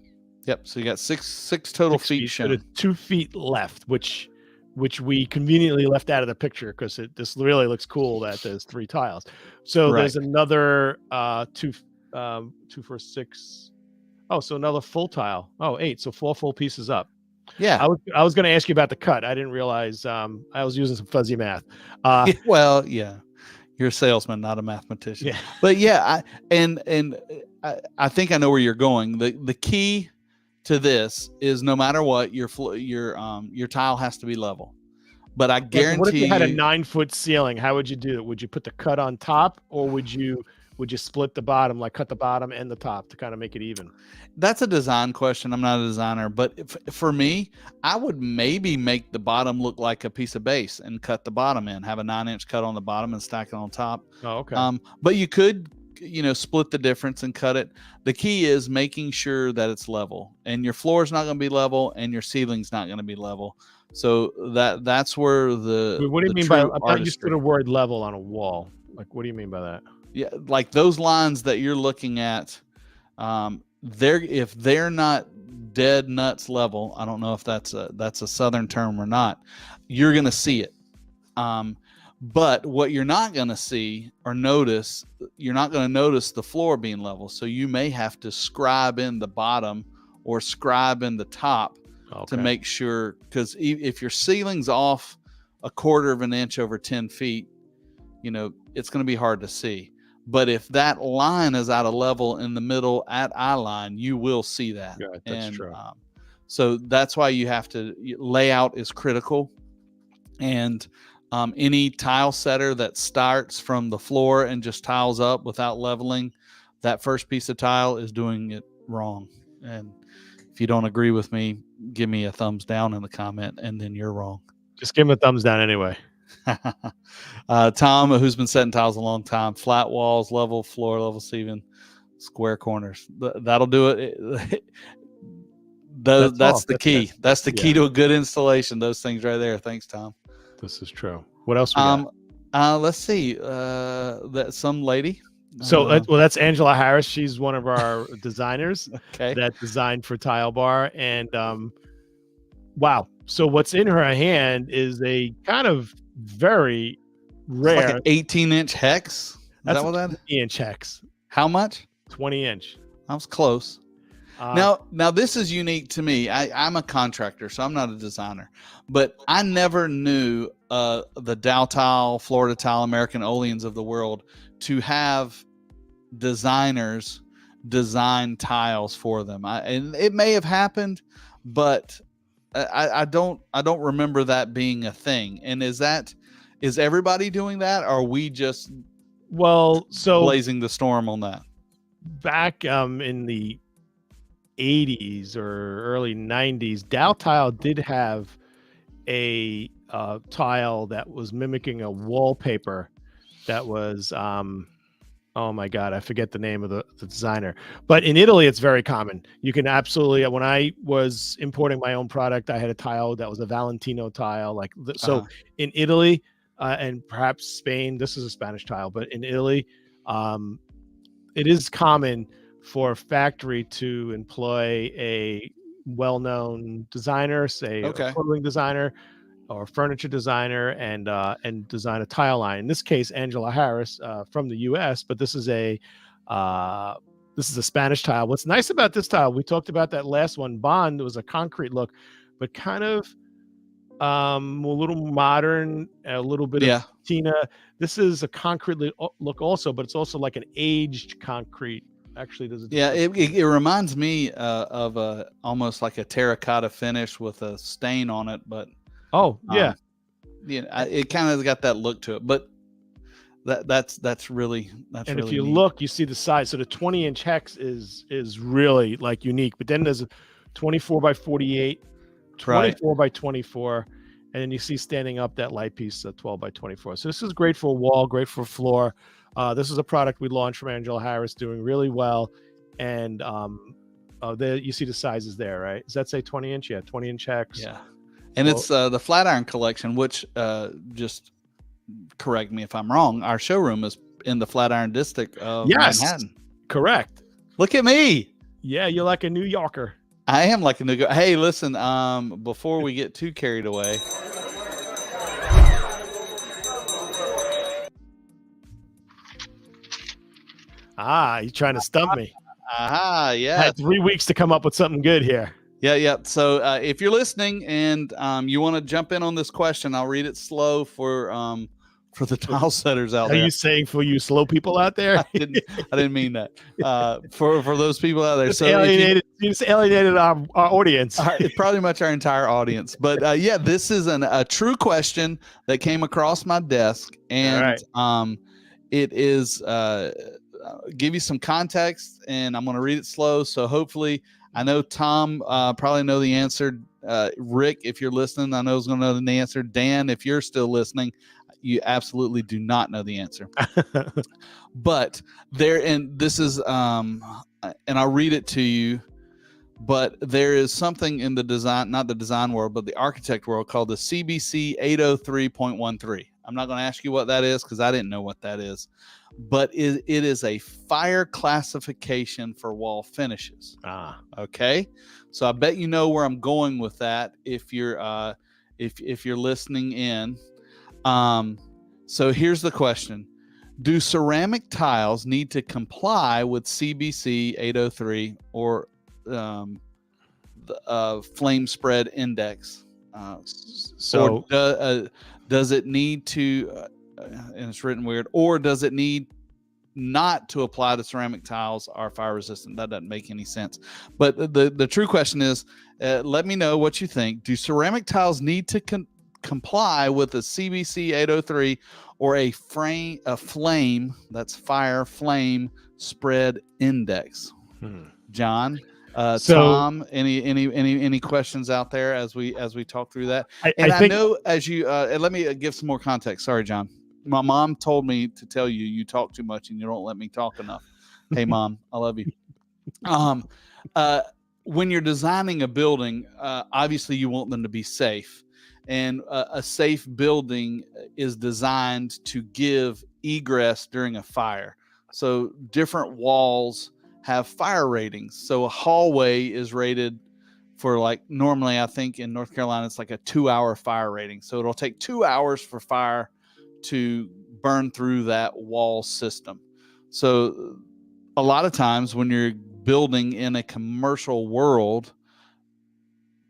Yep. So you got six total feet shown. So 2 feet left, which we conveniently left out of the picture because this really looks cool that there's 3 tiles. So there's another 2, 2, 4, 6. Oh, so another full tile. Oh, 8. So 4 full pieces up. Yeah. I was going to ask you about the cut. I didn't realize I was using some fuzzy math. Well, yeah, you're a salesman, not a mathematician. Yeah. But yeah, I think I know where you're going. The key to this is no matter what, your tile has to be level. But I guarantee what if you had a 9-foot ceiling? How would you do it? Would you put the cut on top, or would you split the bottom, like cut the bottom and the top to kind of make it even? That's a design question. I'm not a designer, but for me, I would maybe make the bottom look like a piece of base and cut the bottom in, have a 9-inch cut on the bottom and stack it on top. Oh, okay. But you could, split the difference and cut it. The key is making sure that it's level, and your floor is not going to be level and your ceiling's not going to be level. So that's where what do you mean by, I'm not used to the word level on a wall. Like, what do you mean by that? Yeah, like those lines that you're looking at, if they're not dead nuts level, I don't know if that's a Southern term or not, you're going to see it. But what you're not going to see or notice, you're not going to notice the floor being level. So you may have to scribe in the bottom or scribe in the top to make sure, because if your ceiling's off 1/4 of an inch over 10 feet, it's going to be hard to see. But if that line is out of level in the middle at eye line, you will see that. Yeah, that's true. So that's why you have to, layout is critical. And any tile setter that starts from the floor and just tiles up without leveling, that first piece of tile is doing it wrong. And if you don't agree with me, give me a thumbs down in the comment, and then you're wrong. Just give him a thumbs down anyway. Tom, who's been setting tiles a long time, flat walls, level floor, level ceiling, square corners. That'll do it. That's the key. That's the key to a good installation. Those things right there. Thanks, Tom. This is true. What else we got? Let's see. That some lady. So, that's Angela Harris. She's one of our designers that designed for TileBar. And wow. So what's in her hand is a kind of very rare. It's like an 18-inch hex. Is that what that is? 20-inch hex. How much? 20-inch. I was close. Now this is unique to me. I'm a contractor, so I'm not a designer. But I never knew the Dow Tile, Florida Tile, American Oleans of the world to have designers design tiles for them. And it may have happened, but I don't remember that being a thing. And is everybody doing that, or are we just blazing the storm on that? Back in the 80s or early 90s, Dow Tile did have a tile that was mimicking a wallpaper that was oh my god, I forget the name of the designer, but in Italy it's very common. You can absolutely, when I was importing my own product, I had a tile that was a Valentino tile, so in Italy and perhaps Spain, this is a Spanish tile, but in Italy it is common for a factory to employ a well-known designer, say a clothing designer or furniture designer, and design a tile line. In this case, Angela Harris from the U.S., but this is a Spanish tile. What's nice about this tile, we talked about that last one, Bond, was a concrete look, but kind of A little modern, a little bit Yeah. of patina. This is a concrete look also, but it's also like an aged concrete. Actually, there's a Yeah, it reminds me of almost like a terracotta finish with a stain on it, but yeah. It kind of got that look to it. But that's really And if really you neat. look, you see the size. So the 20-inch hex is really like unique. But then there's a 24 by 48, 24 by 24, and then you see standing up that light piece, 12 by 24. So this is great for a wall, great for a floor. This is a product we launched from Angela Harris, doing really well. And there you see the sizes there, right? Does that say 20-inch? Yeah, 20-inch hex. Yeah, and it's the Flatiron collection, which just correct me if I'm wrong. Our showroom is in the Flatiron district of Manhattan. Correct. Look at me. Yeah, you're like a New Yorker. I am like a New Yorker. Hey, listen. Before we get too carried away. You're trying to stump me. Yeah. I had 3 weeks to come up with something good here. Yeah. So if you're listening and you want to jump in on this question, I'll read it slow for the tile setters out there. Are you saying for you slow people out there? I didn't mean that. For those people out there. So you just alienated our audience. Probably much our entire audience. But this is a true question that came across my desk, and it is give you some context, and I'm going to read it slow. So hopefully, I know Tom probably know the answer. Rick, if you're listening, I know is going to know the answer. Dan, if you're still listening, you absolutely do not know the answer. But this is and I'll read it to you. But there is something in the design, not the design world, but the architect world, called the CBC 803.13. I'm not going to ask you what that is because I didn't know what that is. But it is a fire classification for wall finishes. Okay. So I bet you know where I'm going with that if you're if you're listening in. So here's the question. Do ceramic tiles need to comply with CBC 803 or the flame spread index? Does it need to, and it's written weird, or does it need not to apply to ceramic tiles are fire resistant? That doesn't make any sense. But the true question is, let me know what you think. Do ceramic tiles need to comply with the CBC 803 or a flame, that's fire flame spread index? John, Tom, any questions out there as we talk through that? I know as you let me give some more context. Sorry, John. My mom told me to tell you talk too much and you don't let me talk enough. Hey, Mom, I love you. When you're designing a building, obviously you want them to be safe. And a safe building is designed to give egress during a fire. So different walls have fire ratings. So a hallway is rated for, like, normally I think in North Carolina, it's like a 2-hour fire rating. So it'll take 2 hours for fire to burn through that wall system. So a lot of times when you're building in a commercial world,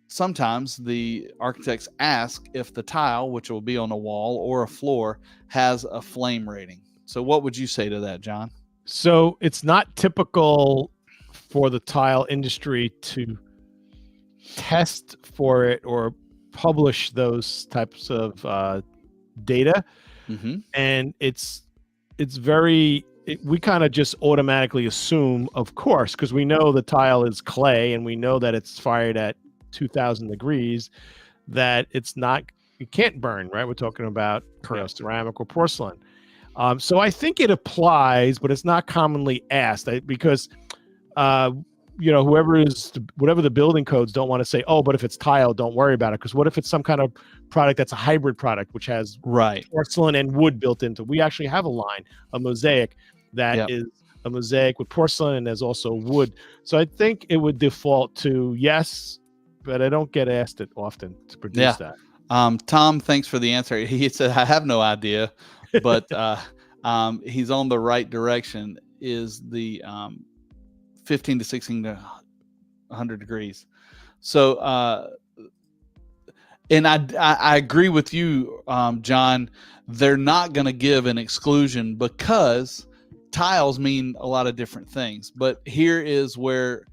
sometimes the architects ask if the tile, which will be on a wall or a floor, has a flame rating. So what would you say to that, John? So it's not typical for the tile industry to test for it or publish those types of data. And we kind of just automatically assume, of course, because we know the tile is clay and we know that it's fired at 2,000 degrees, that it can't burn, right? We're talking about ceramic or porcelain. So I think it applies, but it's not commonly asked because, whatever the building codes don't want to say, oh, but if it's tile, don't worry about it. Because what if it's some kind of product that's a hybrid product, which has porcelain and wood built into it? We actually have a line, a mosaic, that is a mosaic with porcelain, and there's also wood. So I think it would default to yes, but I don't get asked it often to produce that. Tom, thanks for the answer. He said, I have no idea, but he's on the right direction. Is the 15 to 16 to 100 degrees. So And I agree with you, John. They're not going to give an exclusion because tiles mean a lot of different things. But here is where,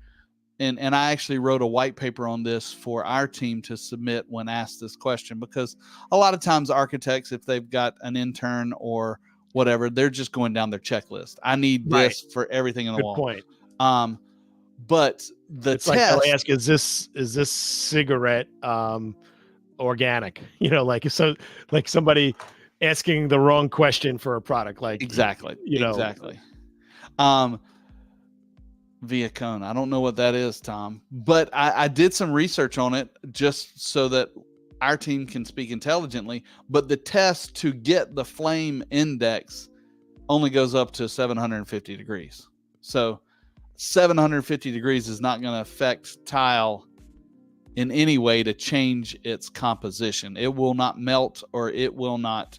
and I actually wrote a white paper on this for our team to submit when asked this question, because a lot of times architects, if they've got an intern or whatever, they're just going down their checklist. I need this for everything in the Good wall. point. But the It's test, like they'll ask, is this cigarette organic? You know, like somebody asking the wrong question for a product, like exactly. Via cone. I don't know what that is, Tom, but I did some research on it just so that our team can speak intelligently. But the test to get the flame index only goes up to 750 degrees. So 750 degrees is not going to affect tile in any way to change its composition. It will not melt, or it will not,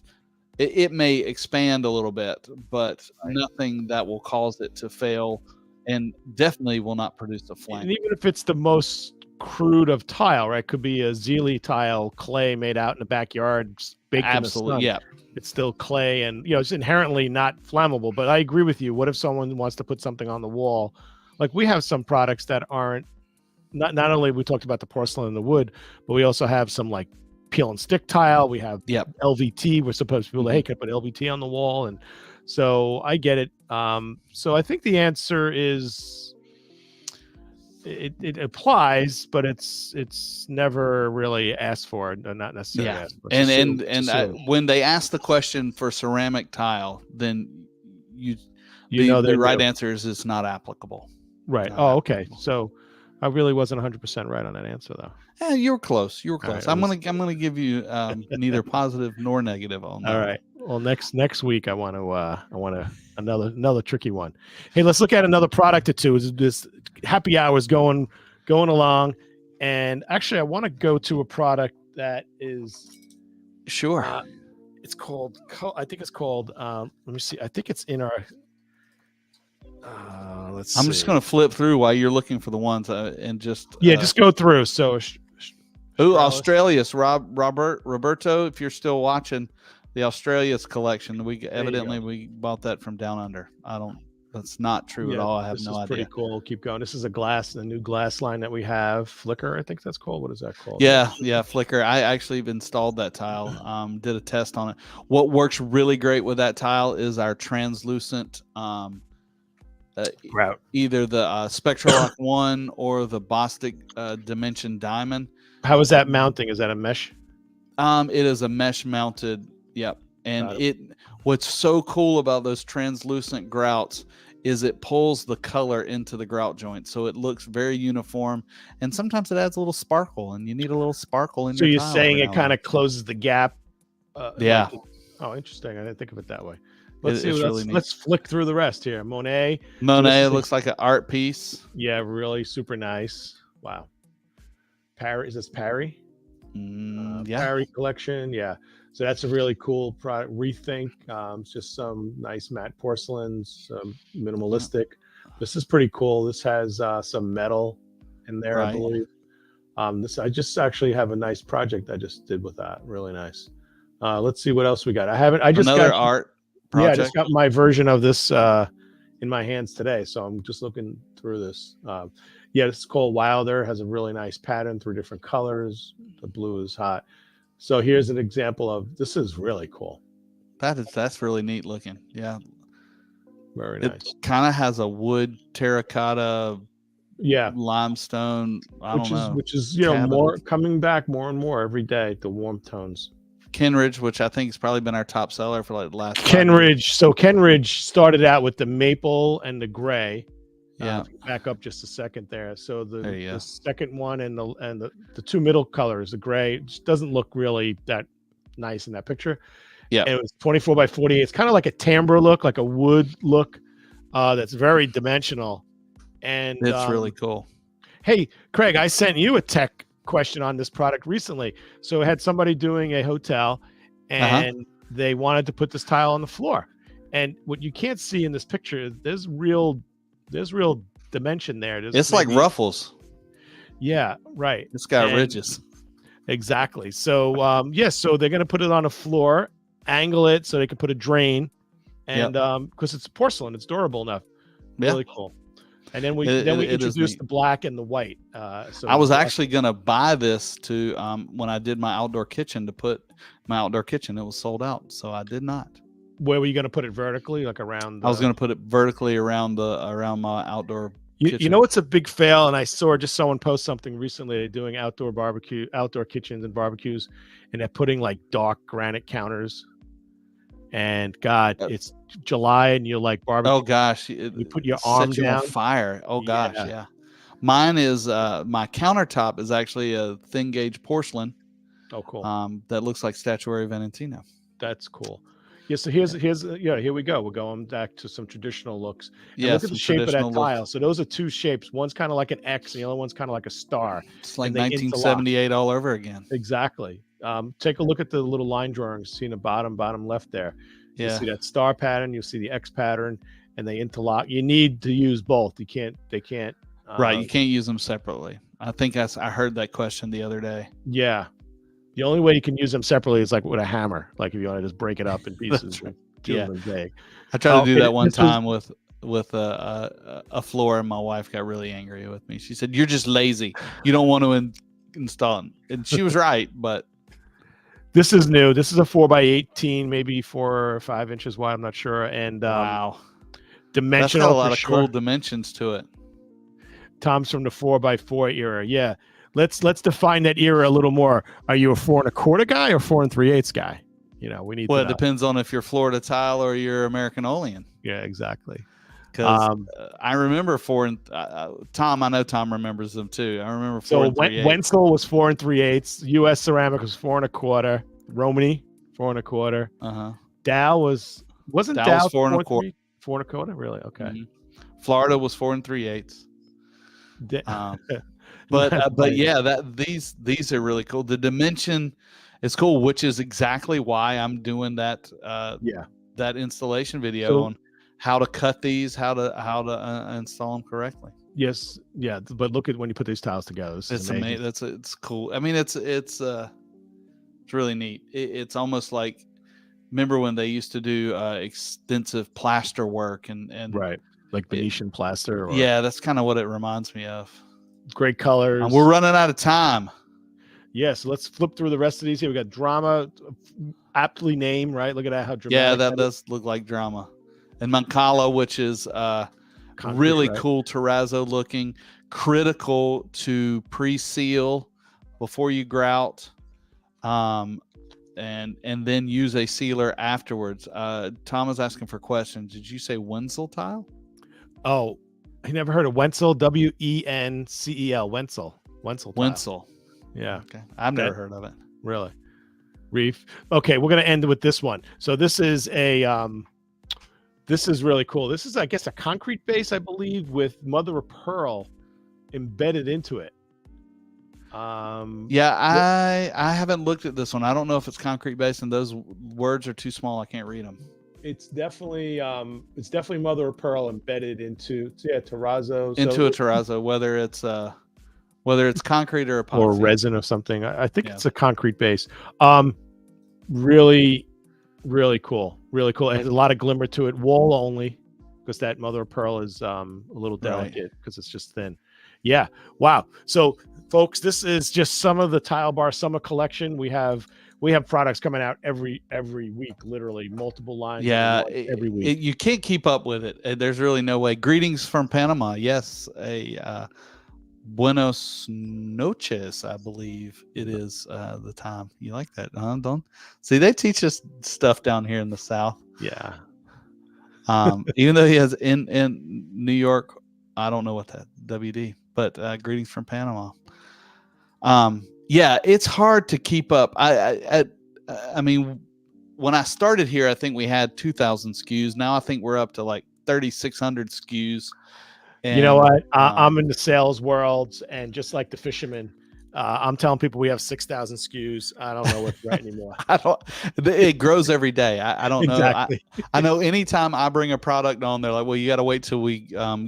it may expand a little bit, but nothing that will cause it to fail, and definitely will not produce a flame. And even if it's the most crude of tile, right? Could be a Zeely tile, clay made out in the backyard, baked in the sun. Yeah. It's still clay, and it's inherently not flammable. But I agree with you. What if someone wants to put something on the wall? Like, we have some products that aren't, not only we talked about the porcelain and the wood, but we also have some like peel and stick tile. We have LVT. We're supposed to be able to, hey, can I put LVT on the wall? And so I get it. So I think the answer is it applies, but it's never really asked for, not necessarily asked for. When they ask the question for ceramic tile, then the right answer is it's not applicable. Right. Okay. So I really wasn't 100% right on that answer, though. Yeah, you were close. Right, I'm gonna give you neither positive nor negative on that. All right. Well, next week I want another tricky one. Hey, let's look at another product or two. This happy hour is going along, and actually I want to go to a product that is it's called. I think it's called. Let me see. I think it's in our. I'm just going to flip through while you're looking for the ones and just just go through. So, Australia's Roberto, if you're still watching the Australia's collection, we bought that from Down Under. That's not true at all. I have no idea. Pretty cool. Keep going. This is the new glass line that we have. Flicker, I think that's called. What is that called? Yeah, Flicker. I actually installed that tile. Did a test on it. What works really great with that tile is our translucent. Either the Spectralock 1 or the Bostic Dimension Diamond. How is that mounting? Is that a mesh? It is a mesh mounted. Yep. And what's so cool about those translucent grouts is it pulls the color into the grout joint, so it looks very uniform. And sometimes it adds a little sparkle, and you need a little sparkle in. So you're saying it kind of closes the gap? Yeah. Interesting. I didn't think of it that way. Let's flick through the rest here. Monet looks like an art piece. Yeah, really super nice. Wow. Parry, is this Parry? Parry collection. Yeah. So that's a really cool product. Rethink. It's just some nice matte porcelains, minimalistic. This is pretty cool. This has some metal in there, I believe. I just actually have a nice project I just did with that. Really nice. Let's see what else we got. Art. Project. Yeah, I just got my version of this in my hands today, so I'm just looking through this. It's called Wilder. Has a really nice pattern through different colors. The blue is hot. So here's an example of this. Is really cool. That's really neat looking. Yeah, very nice. It kind of has a wood terracotta. Yeah, limestone. Which is more coming back more and more every day. The warm tones. Kenridge, which I think has probably been our top seller for like the last. Kenridge. So Kenridge started out with the maple and the gray. Yeah. Back up just a second there. So the second one and the two middle colors, the gray, just doesn't look really that nice in that picture. Yeah. And it was 24 by 48. It's kind of like a timbre look, like a wood look. That's very dimensional. And it's really cool. Hey, Craig, I sent you a tech question on this product recently. So I had somebody doing a hotel and they wanted to put this tile on the floor. And what you can't see in this picture, there's real dimension there. It's like ruffles. Yeah, right. It's got ridges. Exactly. So yes, so they're gonna put it on a floor, angle it so they can put a drain, and because it's porcelain, it's durable enough. Yeah. Really cool. And then we It is introduced neat. the black and the white. So I was black- actually gonna buy this to when I did my outdoor kitchen to put my outdoor kitchen. It was sold out, so I did not. Where were you gonna put it vertically, like around? I was gonna put it vertically around my outdoor You kitchen. know what's a big fail, and I saw just someone post something recently. They're doing outdoor kitchens and barbecues, and they're putting like dark granite counters. And God, it's July, and you're like barbecue. Oh gosh, you put your arm set you down. on fire. Oh gosh, yeah. Mine is my countertop is actually a thin gauge porcelain. Oh, cool. That looks like statuary Valentino. That's cool. Yeah, so here's here we go. We're going back to some traditional looks. And Yeah, look at the shape of that looks. tile. So those are two shapes. One's kind of like an X, and the other one's kind of like a star. It's like 1978 all over again. Exactly. Take a look at the little line drawings. See in the bottom left there. Yeah. You see that star pattern. You see the X pattern, and they interlock. You need to use both. They can't. Right. You can't use them separately. I think I heard that question the other day. Yeah. The only way you can use them separately is like with a hammer. Like if you want to just break it up in pieces. Yeah. Big. I tried to do that one time with a floor, and my wife got really angry with me. She said, "You're just lazy. You don't want to install it." And she was right, but this is new. This is a 4x18, maybe 4 or 5 inches wide. I'm not sure. And wow, dimensional. That's got a lot of cool dimensions to it. Tom's from the 4x4 era. Yeah. Let's define that era a little more. Are you a 4 1/4 guy or 4 3/8 guy? You know, we need. Well, to it depends on if you're Florida tile or you're American Olean. Yeah, exactly. Because I remember 4 and Tom. I know Tom remembers them too. I remember 4 and 3/8. Wenzel was 4 3/8. U.S. Ceramic was 4 1/4. Romany 4 1/4. Dow wasn't Dow 4 1/4. 4 1/4. Really? Okay. Mm-hmm. Florida was 4 3/8. But yeah, these are really cool. The dimension is cool, which is exactly why I'm doing that that installation video on how to cut these, how to install them correctly. Yes, yeah, but look at when you put these tiles together. It's amazing. It's cool. I mean, it's really neat. It's almost like, remember when they used to do extensive plaster work and right, like Venetian plaster. Yeah, that's kind of what it reminds me of. Great colors. We're running out of time. Yes, let's flip through the rest of these here. We got drama, aptly named, right? Look at that, how dramatic. Yeah, that does look like drama. And Mancala, which is concrete, really cool terrazzo looking, critical to pre-seal before you grout, and then use a sealer afterwards. Tom is asking for questions. Did you say Wenzel tile? Oh, I never heard of Wenzel. Wencel. Wenzel. Yeah. Okay. I've never heard of it. Really? Reef. Okay, we're gonna end with this one. So this is a this is really cool. This is, I guess, a concrete base, I believe, with mother of pearl embedded into it. Yeah, I haven't looked at this one. I don't know if it's concrete base, and those words are too small. I can't read them. It's definitely mother of pearl embedded into terrazzo. Into a terrazzo, whether it's concrete or epoxy. Or resin of something. I think it's a concrete base. Really, really cool. Really cool. It has a lot of glimmer to it. Wall only, because that mother of pearl is a little delicate because it's just thin. Yeah. Wow. So, folks, this is just some of the TileBar summer collection. We have products coming out every week, literally multiple lines. Yeah, every week. You can't keep up with it. There's really no way. Greetings from Panama. Yes, Buenos noches, I believe it is the time. You like that, huh? Don't see, they teach us stuff down here in the South. Yeah. Even though he has in New York, I don't know what that WD, but greetings from Panama. Yeah, it's hard to keep up. I mean, when I started here, I think we had 2,000 SKUs. Now I think we're up to like 3,600 SKUs. And, you know what? I'm in the sales world, and just like the fishermen, I'm telling people we have 6,000 SKUs. I don't know what's right anymore. It grows every day. I don't know. Exactly. I know anytime I bring a product on, they're like, well, you got to wait till we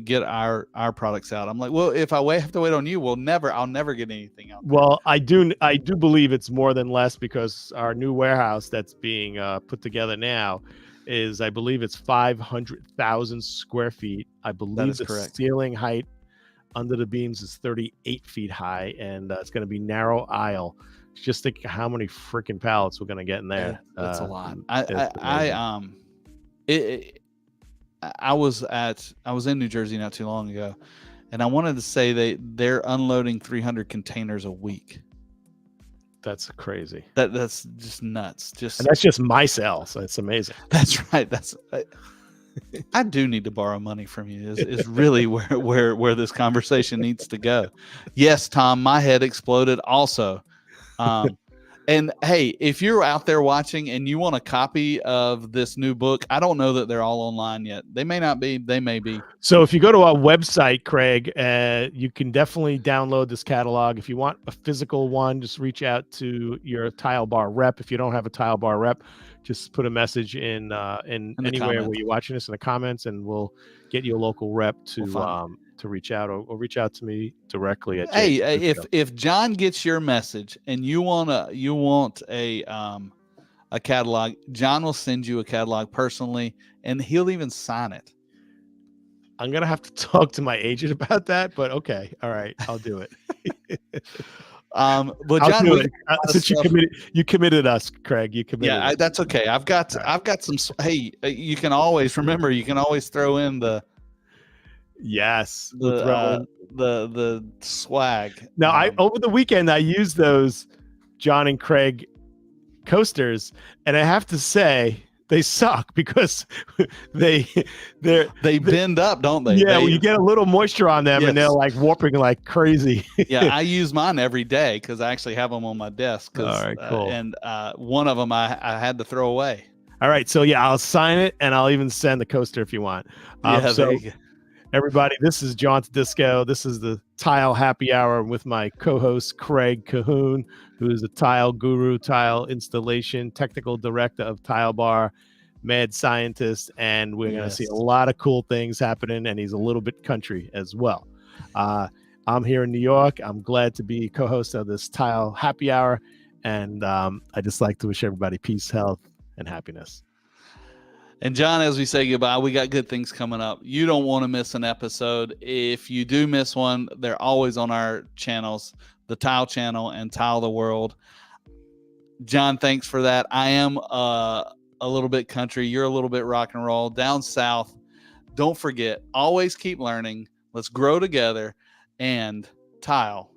get our products out. I'm like, well, if I have to wait on you, I'll never get anything out. Well, I do believe it's more than less, because our new warehouse that's being put together now is, I believe it's 500,000 square feet. I believe the correct. ceiling height under the beams is 38 feet high, and it's going to be narrow aisle. Just think how many freaking pallets we're going to get in there. That's a lot. I was in New Jersey not too long ago, and I wanted to say they're unloading 300 containers a week. That's crazy. That's just nuts. And that's just my sale, so it's amazing. That's right. I do need to borrow money from you. Is really where this conversation needs to go. Yes, Tom, my head exploded also. And hey, if you're out there watching and you want a copy of this new book, I don't know that they're all online yet. They may not be. They may be. So if you go to our website, Craig, you can definitely download this catalog. If you want a physical one, just reach out to your TileBar rep. If you don't have a TileBar rep, just put a message in anywhere where you're watching this in the comments, and we'll get you a local rep to reach out, or reach out to me directly. If John gets your message and you want a catalog, John will send you a catalog personally, and he'll even sign it. I'm gonna have to talk to my agent about that, but okay, all right, I'll do it. But John, since you committed us, Craig. You committed. Yeah, that's okay. I've got some. Hey, you can always throw in the. Yes, the swag. Now, over the weekend I used those John and Craig coasters, and I have to say they suck, because they bend up, don't they? Yeah, you get a little moisture on them, yes, and they're like warping like crazy. Yeah, I use mine every day because I actually have them on my desk. All right, cool. And one of them I had to throw away. All right, so yeah, I'll sign it, and I'll even send the coaster if you want. So everybody, this is John Disco. This is the Tile Happy Hour with my co-host Craig Cahoon, who is a tile guru, tile installation technical director of TileBar, mad scientist, and we're going to see a lot of cool things happening, and he's a little bit country as well. I'm here in New York. I'm glad to be co-host of this Tile Happy Hour, and I just like to wish everybody peace, health, and happiness. And John, as we say goodbye, we got good things coming up. You don't want to miss an episode. If you do miss one, they're always on our channels, the Tile Channel and Tile the World. John, thanks for that. I am a little bit country. You're a little bit rock and roll. Down south, don't forget, always keep learning. Let's grow together and tile.